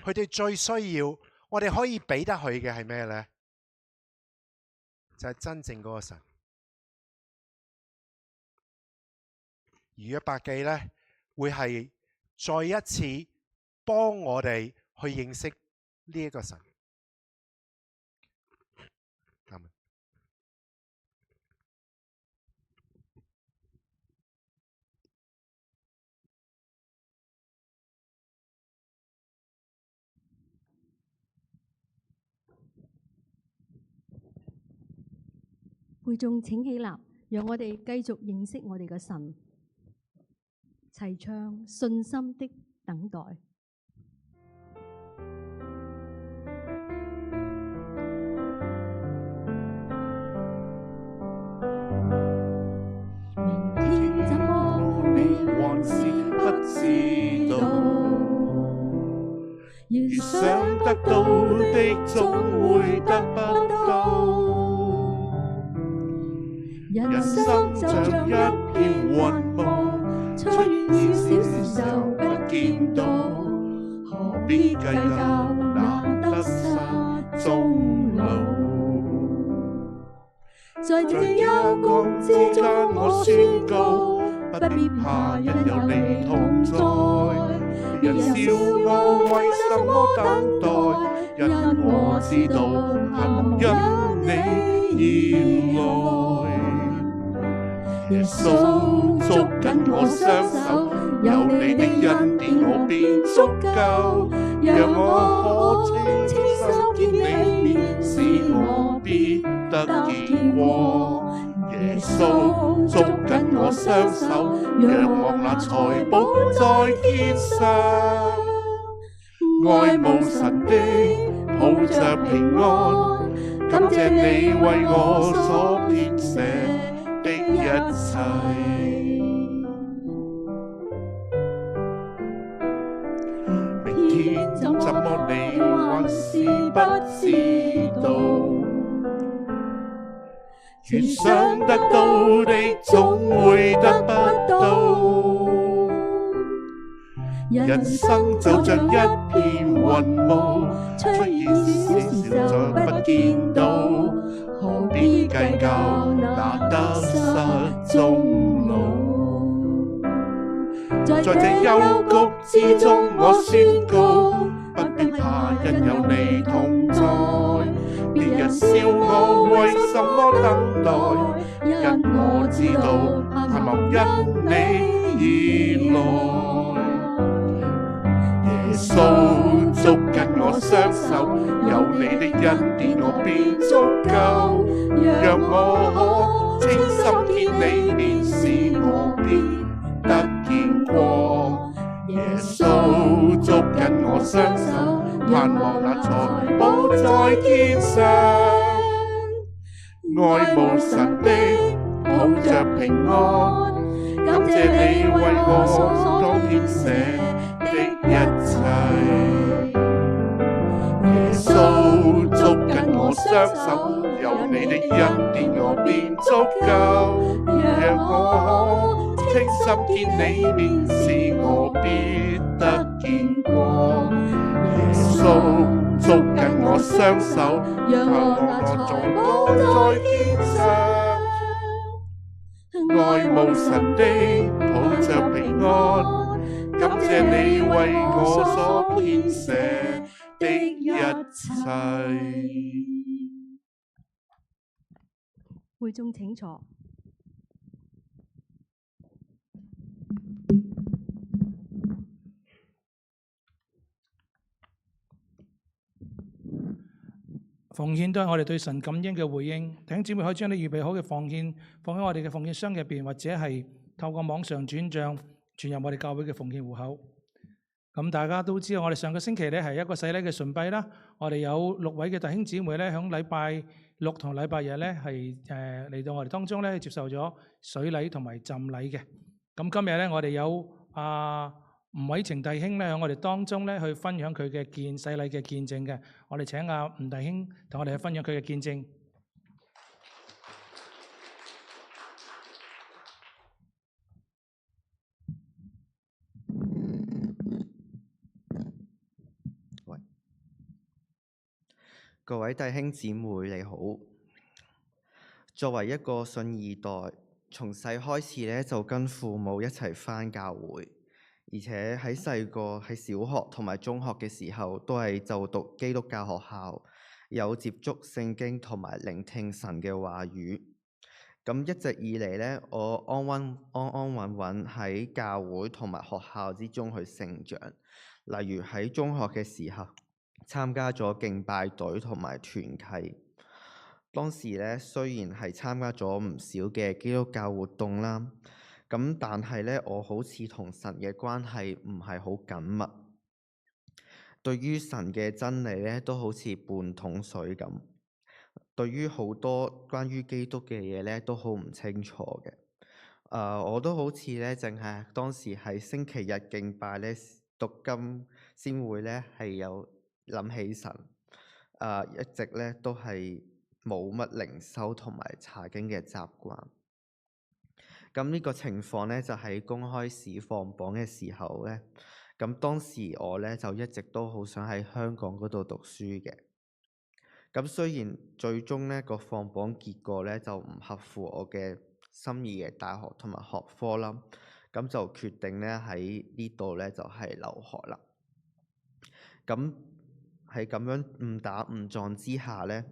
佢哋最需要，我哋可以俾得佢嘅係咩咧？就係真正嗰個神。而約伯記咧，會係再一次幫我哋去認識呢一個神。會眾請起立，讓我哋繼續認識我哋嘅神，齊唱信心的等待。明天怎麼你還是不知道，越想得到的總會得不到。人生就像一片雲霧，吹遠少時就不見到，何必計較那得失終老？在這幽谷之中，我宣告，不必怕，因有你同在。人笑我為什麼等待，因我知道盼望因你而來。耶穌捉緊我雙手，有你的恩典我便足夠，讓我可清心見你面，使我必得見光。耶穌捉緊我雙手，仰望那財寶在天上，愛慕神的抱着平安，感謝你為我所編寫的一切。明天怎麼你還是不知道，越想得到的總會得不到。人生就像一片雲霧，吹遠少時就不見到，何必計較那得失終老？在這幽谷之中，我宣告，不必怕，因有你同在。別人笑我為什麼等待，因我知道盼望因你而來。耶穌捉緊我雙手，有你的恩典我便足夠，讓我可清心見你面，使我必得見光。耶穌捉緊我雙手，盼望那財寶在天上，愛慕神的抱着平安，感謝你為我所編寫的一切。耶穌捉緊我雙手，有你的恩典我便足夠，讓我可清心見你面，使我必得見光。耶穌捉緊我雙手，讓我那財寶在天上，愛慕神的抱着平安，感謝你為我所編寫的一切。會眾請坐。奉獻都係我哋對神感恩嘅回應。弟兄姊妹可以將你預備好嘅奉獻放喺我哋嘅奉獻箱入邊，或者係透過網上轉帳傳入我哋教會嘅奉獻戶口。咁大家都知道，我哋上個星期咧係一個洗禮嘅崇拜啦。我哋有6位嘅弟兄姊妹咧，響禮拜6同禮拜日咧係嚟到我哋當中咧接受咗水禮同埋浸禮嘅。咁今日咧我哋有吳偉晴弟兄咧喺我哋當中咧去分享佢嘅洗禮嘅見證嘅。我哋請吳弟兄同我哋去分享佢嘅見證。各位弟兄姊妹你好，作為一個信二代，從細開始咧就跟父母一齊返教會，而且喺細個喺小學同埋中學嘅時候都係就讀基督教學校，有接觸聖經同埋聆聽神嘅話語。咁一直以嚟咧，我安安穩穩喺教會同埋學校之中去成長。例如喺中學嘅時候，參加咗敬拜隊同埋團契。當時咧雖然係參加咗唔少嘅基督教活動啦，咁但係咧我好似同神嘅關係唔係好緊密，對於神嘅真理咧都好似半桶水咁，對於好多關於基督嘅嘢咧都好唔清楚嘅。我都好似咧淨係當時喺星期日敬拜咧讀金先會咧係有諗起神，一直咧都係冇乜靈修同埋查經嘅習慣。咁呢個情況咧就喺公開試放榜嘅時候咧，咁當時我咧就一直都好想喺香港嗰度讀書嘅。咁雖然最終咧個放榜結果咧就唔合乎我嘅心意嘅大學同埋學科啦，咁就決定咧喺呢度咧就係留學啦。咁喺咁樣誤打誤撞之下咧，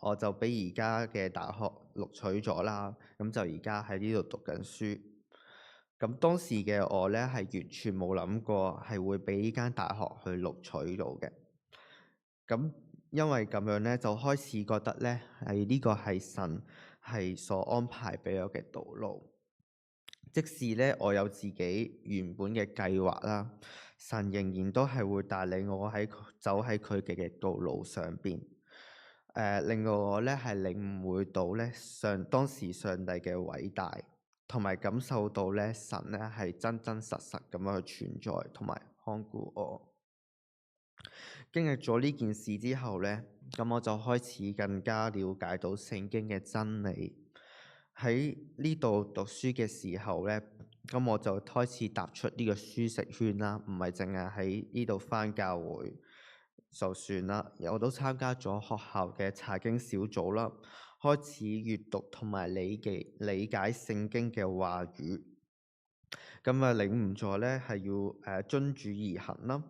我就俾而家嘅大學錄取咗啦。咁就而家喺呢度讀緊書。咁當時嘅我咧係完全冇諗過係會俾呢間大學去錄取到嘅。咁因為咁樣咧，就開始覺得咧係呢個係神係所安排俾我嘅道路。即使咧我有自己原本嘅計劃啦，神仍然都係會帶領我走喺佢嘅道路上邊，令到我咧係領會到咧當時上帝嘅偉大，同埋感受到咧神咧係真真實實咁樣去存在同埋看顧我。經歷咗呢件事之後咧，咁我就開始更加了解到聖經嘅真理。喺呢度讀書嘅時候咧，咁我就開始踏出呢個舒適圈啦，唔係淨係喺呢度返教會就算啦。我都參加咗學校嘅查經小組啦，開始閱讀同埋理解聖經嘅話語。咁領悟咗咧係要遵主而行啦。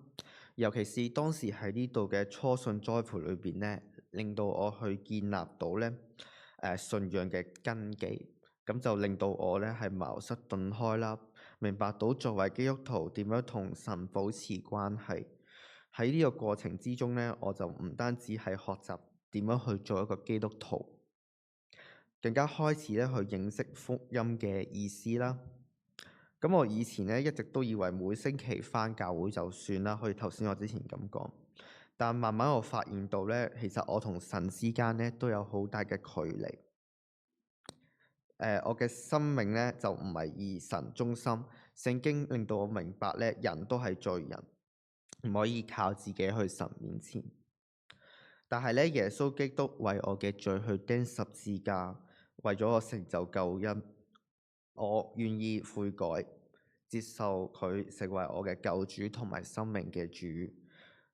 尤其是當時喺呢度嘅初信栽培裏邊咧，令到我去建立到咧信仰嘅根基，咁就令到我咧係茅塞頓開啦，明白到作為基督徒點樣同神保持關係。喺呢個過程之中咧，我就唔單止係學習點樣去做一個基督徒，更加開始咧去認識福音嘅意思啦。咁我以前咧一直都以為每星期返教會就算啦，好似頭先我之前咁講。但慢慢我發現到咧，其實我同神之間咧都有好大嘅距離。我嘅生命咧就唔係以神中心。聖經令到我明白咧，人都係罪人，唔可以靠自己去神面前。但係咧，耶穌基督為我嘅罪去釘十字架，為咗我成就救恩。我願意悔改，接受佢成為我嘅救主同埋生命嘅主。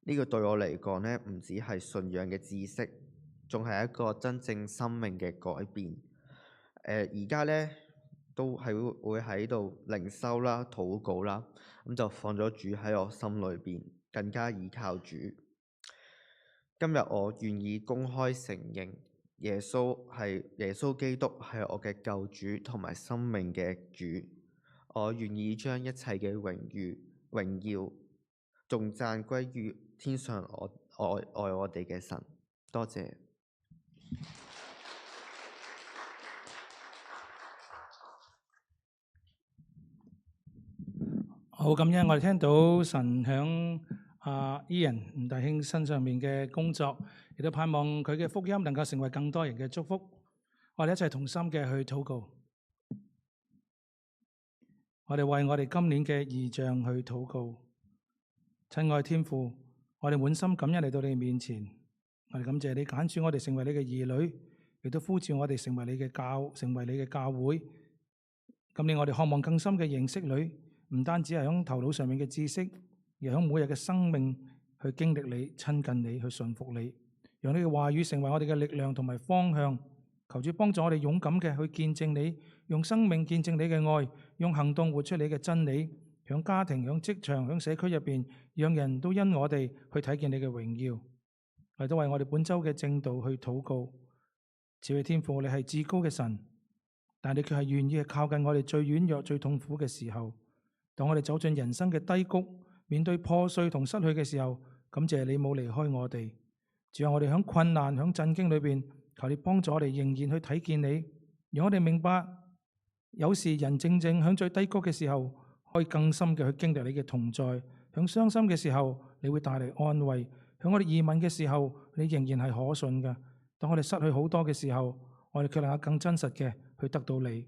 呢個對我嚟講呢，唔只係信仰嘅知識，仲係一個真正生命嘅改變。而家呢，都係會喺度靈修啦、禱告啦，咁就放咗主喺我心裏邊，更加倚靠主。今日我願意公開承認耶穌基督係我嘅救主同埋生命嘅主。我願意將一切嘅榮耀、頌讚歸於天上愛我哋嘅神。多謝。好感恩，我哋聽到神響Ian 吳大兄身上面嘅工作，亦都盼望佢嘅福音能夠成為更多人嘅祝福。我哋一齊同心嘅去禱告，我哋為我哋今年嘅異象去禱告。親愛天父，我哋滿心感恩嚟到你面前，我哋感謝你揀選我哋成為你嘅兒女，亦都呼召我哋成為你嘅教會。今年我哋渴望更深嘅認識你。唔單止係喺頭腦上面嘅知識，而喺每日嘅生命去經歷你、親近你、去順服你，讓你嘅話語成為我哋嘅力量同埋方向。求主幫助我哋勇敢嘅去見證你，用生命見證你嘅愛，用行動活出你嘅真理。喺家庭、喺職場、喺社區入邊，讓人都因我哋去睇見你嘅榮耀。我哋都為我哋本週嘅正道去禱告。慈愛天父，你係至高嘅神，但你卻係願意係靠近我哋最軟弱、最痛苦嘅時候。當我哋走進人生嘅低谷，面對破碎同失去嘅時候，感謝你冇離開我哋。只有我哋喺困難、喺震驚裏邊，求你幫助我哋仍然去睇見你，讓我哋明白，有時人正喺最低谷嘅時候，可以更深嘅去經歷你嘅同在。喺傷心嘅時候，你會帶嚟安慰；喺我哋疑問嘅時候，你仍然係可信嘅。當我哋失去好多嘅時候，我哋卻能夠更真實嘅去得到你。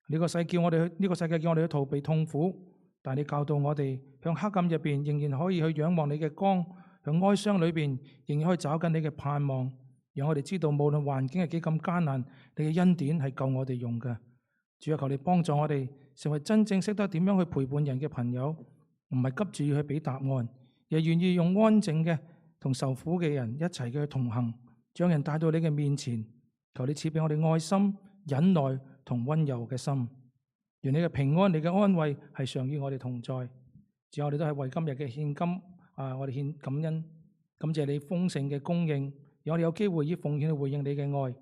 呢個世界叫我哋去逃避痛苦。但你教導我哋向黑暗入邊仍然可以去仰望你嘅光，向哀傷裏邊仍然可以找緊你嘅盼望，讓我哋知道無論環境係幾咁艱難，你嘅恩典係夠我哋用嘅。主啊，求你幫助我哋成為真正識得點樣去陪伴人嘅朋友，唔係急住去俾答案，而係願意用安靜嘅同受苦嘅人一齊嘅去同行，將人帶到你嘅面前。求你賜俾我哋愛心、忍耐同溫柔嘅心。願你嘅平安、你嘅安慰係常與我哋同在。主啊，我哋都係為今日嘅獻金，我哋獻感恩，感謝你豐盛嘅供應，讓我哋有機會以奉獻去回應你嘅愛。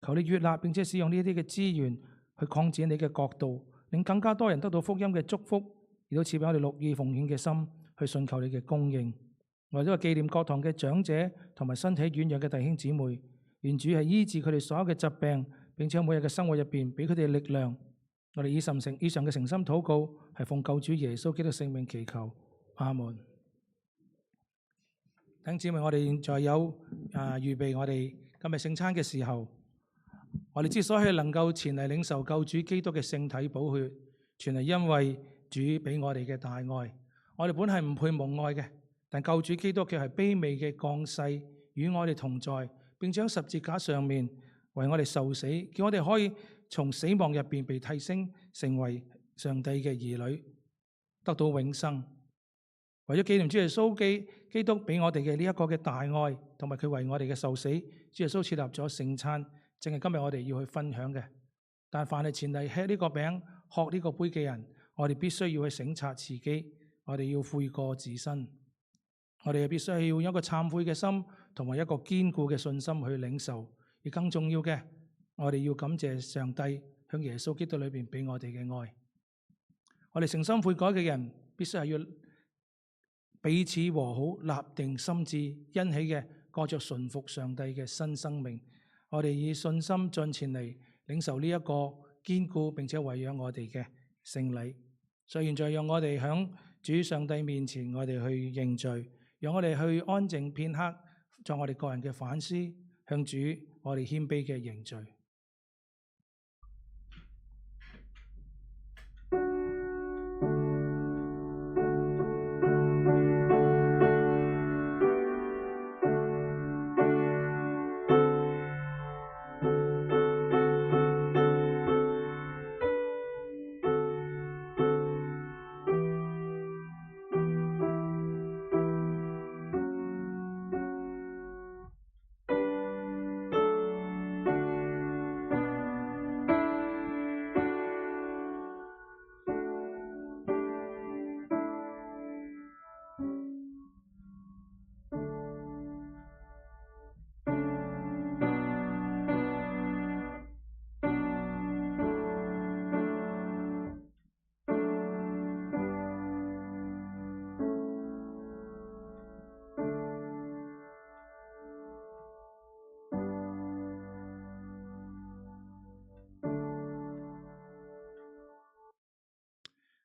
求你悅納並且使用呢啲嘅資源去擴展你嘅國度，令更加多人得到福音嘅祝福，亦都賜俾我哋樂意奉獻嘅心去信求你嘅供應。我哋都係紀念各堂嘅長者同埋身體軟弱嘅弟兄姊妹，願主係醫治佢哋所有嘅疾病，並且喺每日嘅生活入邊俾佢哋力量。我哋以上嘅誠心禱告，係奉救主耶穌基督聖名祈求，阿門。弟兄姊妹，我哋現在有預備我哋今日聖餐嘅時候，我哋之所以能夠前嚟領受救主基督嘅聖體寶血，全係因為主俾我哋嘅大愛。我哋本係唔配蒙愛嘅，但救主基督卻係卑微嘅降世，與我哋同在，並且喺十字架上面為我哋受死，叫我哋可以從死亡入邊被提升，成為上帝嘅兒女，得到永生。為咗紀念主耶穌基督俾我哋嘅呢一個嘅大愛，同埋佢為我哋嘅受死，主耶穌設立咗聖餐，正係今日我哋要去分享嘅。但凡係前嚟吃呢個餅、喝呢個杯嘅人，我哋必須要去省察自己，我哋要悔過自新，我哋必須要用一個懺悔嘅心，同埋一個堅固嘅信心去領受。而更重要嘅，我哋要感謝上帝向耶穌基督裏邊俾我哋嘅愛。我哋誠心悔改嘅人，必須係要彼此和好，立定心志，欣喜嘅過着順服上帝嘅新生命。我哋以信心進前嚟領受呢一個堅固並且餵養我哋嘅聖禮。所以現在讓我哋響主上帝面前，我哋去認罪，讓我哋去安靜片刻，作我哋個人嘅反思，向主我哋謙卑嘅認罪。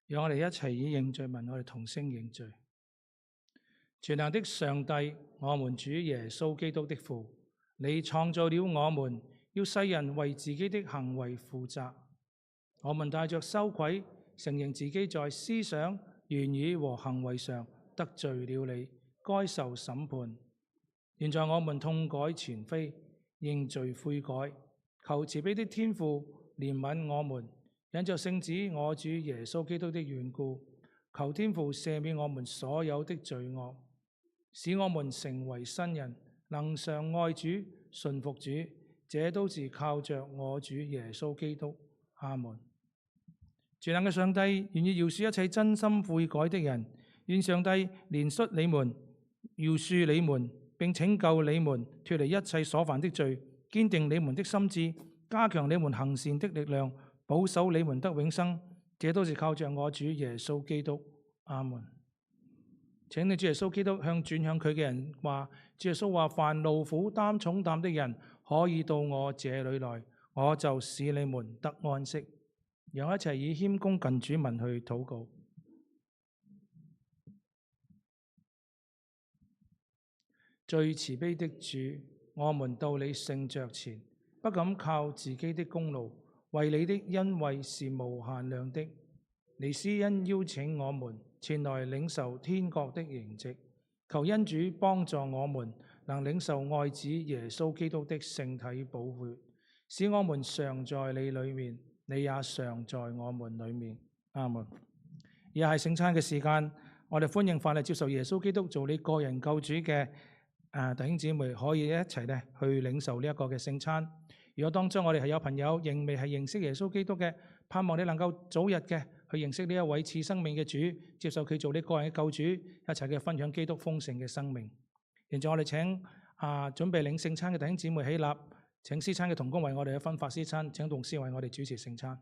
讓我哋一齊以認罪文，我哋同聲認罪。全能的上帝，我們主耶穌基督的父，你創造了我們，要世人為自己的行為負責。我們帶着羞愧，承認自己在思想、言語和行為上得罪了你，該受審判。現在我們痛改前非，認罪悔改，求慈悲的天父憐憫我們，因着聖子我主耶穌基督的緣故，求天父赦免我們所有的罪惡，使我們成為新人，能常愛主、順服主，這都是靠着我主耶穌基督。阿門。全能嘅上帝願意饒恕一切真心悔改的人，願上帝憐恤你們，饒恕你們，並拯救你們脫離一切所犯的罪，堅定你們的心志，加強你們行善的力量，保守你們得永生。這都是靠着我主耶穌基督。阿門。請你主耶穌基督轉向佢嘅人話：主耶穌話，凡勞苦擔重擔的人，可以到我這裏來，我就使你們得安息。讓我一齊以謙恭近主文去禱告。最慈悲的主，我們到你聖桌前，不敢靠自己的功勞，為你的恩惠是無限量的。你施恩邀請我們前來領受天國的迎席，求恩主幫助我們，能領受愛子耶穌基督的聖體寶血，使我們常在你裏面，你也常在我們裏面。阿門。而係聖餐嘅時間，我哋歡迎凡係接受耶穌基督做你個人救主嘅弟兄姊妹，可以一齊咧去領受呢一個嘅聖餐。如果當中我哋係有朋友仍未係認識耶穌基督嘅，盼望你能夠早日嘅去認識呢一位賜生命嘅主，接受佢做你個人嘅救主，一齊嘅分享基督豐盛嘅生命。現在我哋請準備領聖餐嘅弟兄姊妹起立，請司餐嘅同工為我哋去分發司餐，請牧師為我哋主持聖餐。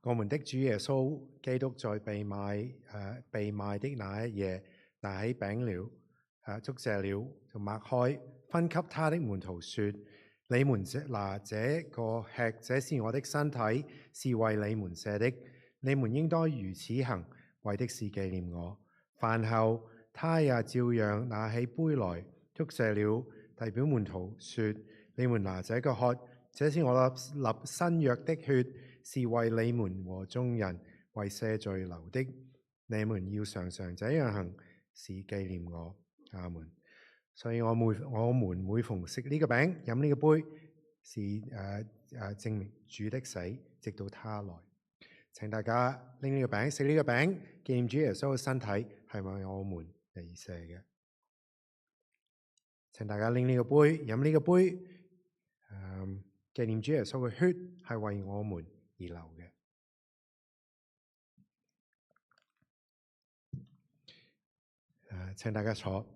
我們的主耶穌基督在被賣的那一夜，拿起餅了，祝謝了，就擘開，分給他的門徒說：你們拿這個吃，這是我的身體，是為你們捨的。你們應當如此行，為的是紀念我。飯後，他也照樣拿起杯來，祝謝了，遞表門徒說：你們拿這個喝，這是我立新約的血，是為你們和眾人為赦罪流的。你們要常常這樣行，是紀念我。阿門。所以我們每逢食呢個餅、飲呢個杯，是證明主的死，直到他來。請大家拎呢個餅、食呢個餅，紀念主耶穌嘅身體係為我們而捨嘅。請大家拎呢個杯、飲呢個杯，紀念主耶穌嘅血係為我們而流嘅。請大家坐，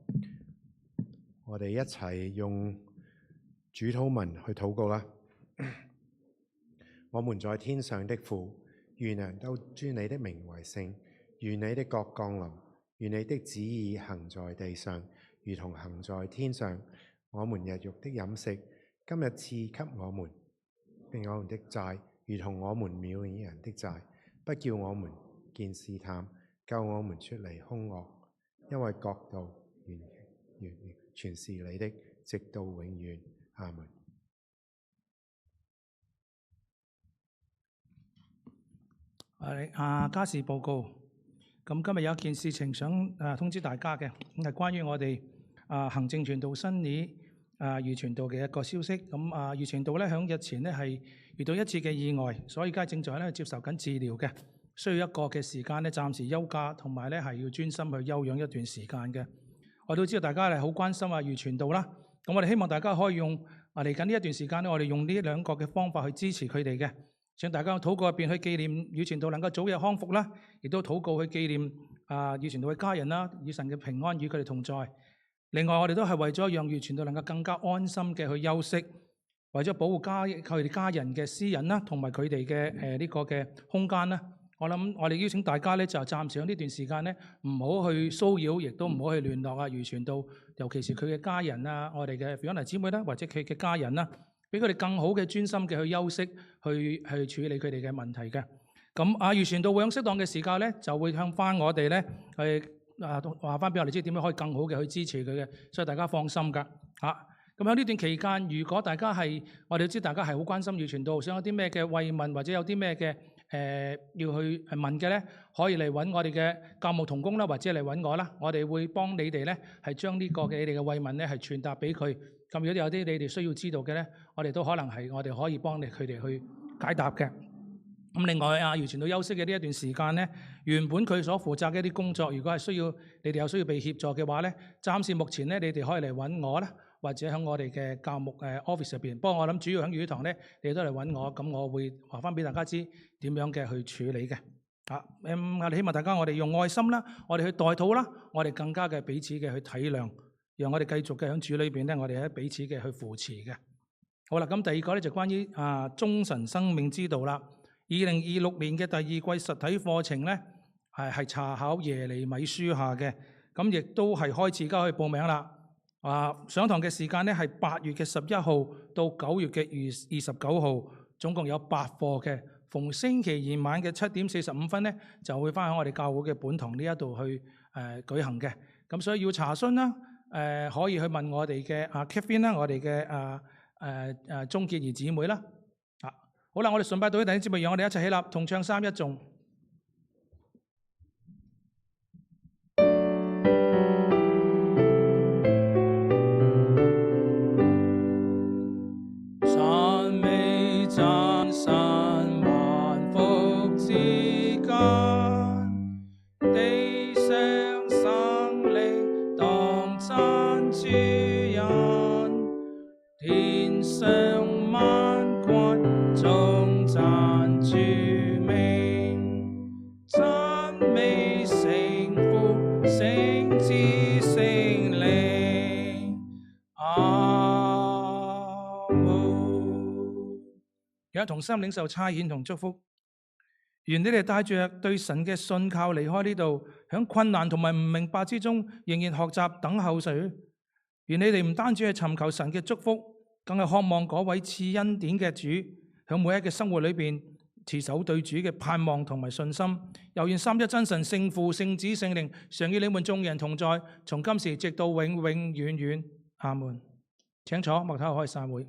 我哋一齊用主禱文去禱告啦。我們在天上的父，願人都尊你的名為聖，願你的國降臨，願你的旨意行在地上，如同行在天上。我們日肉的飲食，今日賜給我們，並我們的債，如同我們藐視人的債，不叫我們見試探，救我們出離兇惡，因為國度、權柄全是你的，直到永遠。阿門。家事報告。咁今日有一件事情想通知大家嘅，咁係關於我哋行政傳道新理余傳道嘅一個消息。咁余傳道咧響日前咧係遇到一次嘅意外，所以而家正在咧接受緊治療嘅，需要一個嘅時間咧暫時休假，同埋咧係要專心去休養一段時間嘅。我都知道大家係好關心余傳道啦，咁我哋希望大家可以用嚟緊呢一段時間咧，我哋用呢兩個嘅方法去支持佢哋嘅。請大家禱告入邊去紀念余傳道能夠早日康復啦，亦都禱告去紀念余傳道嘅家人啦，與神嘅平安與佢哋同在。另外，我哋都係為咗讓余傳道能夠更加安心嘅去休息，為咗保護佢哋家人嘅私隱啦，同埋佢哋嘅呢個嘅空間啦。我諗我哋邀請大家咧，就暫時喺呢段時間咧，唔好去騷擾，亦都唔好去聯絡余傳道，尤其是佢嘅家人啊，我哋嘅Fiona姊妹啦，或者佢嘅家人啦。俾佢哋更好嘅專心嘅去休息，去處理佢哋嘅問題嘅。咁余傳道會喺適當嘅時間咧，就會向翻我哋咧去話翻俾我哋知點樣可以更好嘅去支持佢嘅，所以大家放心㗎嚇。咁喺呢段期間，如果大家係我哋都知大家係好關心余傳道，想有啲咩嘅慰問或者有啲咩嘅要去問嘅咧，可以嚟揾我哋嘅教務同工啦，或者嚟揾我啦，我哋會幫你哋咧係將呢個嘅你哋嘅慰問咧係傳達俾佢。咁如果有啲你哋需要知道嘅咧，我哋都可能係我哋可以幫佢哋去解答嘅。咁另外余傳道休息嘅呢一段時間咧，原本佢所負責嘅一啲工作，如果係需要你哋有需要被協助嘅話咧，暫時目前咧你哋可以嚟揾我啦，或者喺我哋嘅教牧office 入邊。不過我諗主要喺語堂咧，你哋都嚟揾我，咁我會話翻俾大家知點樣嘅去處理嘅。我哋希望大家我哋用愛心啦，我哋去代禱啦，我哋更加嘅彼此嘅去體諒。讓我哋繼續嘅喺主裏邊咧，我哋喺彼此嘅去扶持嘅。好啦，咁第二個咧就關於中神生命之道啦。2026年嘅第二季實體課程咧係查考耶利米書下嘅，咁亦都係開始而家可以報名啦。上堂嘅時間咧係8月嘅11號到9月嘅29號，總共有8課嘅。逢星期二晚嘅7點45分咧，就會翻喺我哋教會嘅本堂呢一度去舉行嘅。咁所以要查詢啦。可以去問我哋嘅Kevin 啦，我哋嘅鍾潔儀姊妹啦。好啦，我哋崇拜到呢第一節目，讓我哋一齊起立，同唱三一頌。讚美讚神萬福之間，地上生靈當讚主人，天上萬軍頌讚主名，讚美聖父、聖子、聖靈。阿門。有同心領受差遣同祝福，願你哋帶着對神嘅信靠離開呢度，喺困難同埋唔明白之中，仍然學習等候誰。願你哋唔單止係尋求神嘅祝福，更係渴望嗰位賜恩典嘅主，喺每一個生活裏邊持守對主嘅盼望同埋信心。又願三一真神聖父、聖子、聖靈常與你們眾人同在，從今時直到永永遠遠。阿門。請坐，默禱開散會。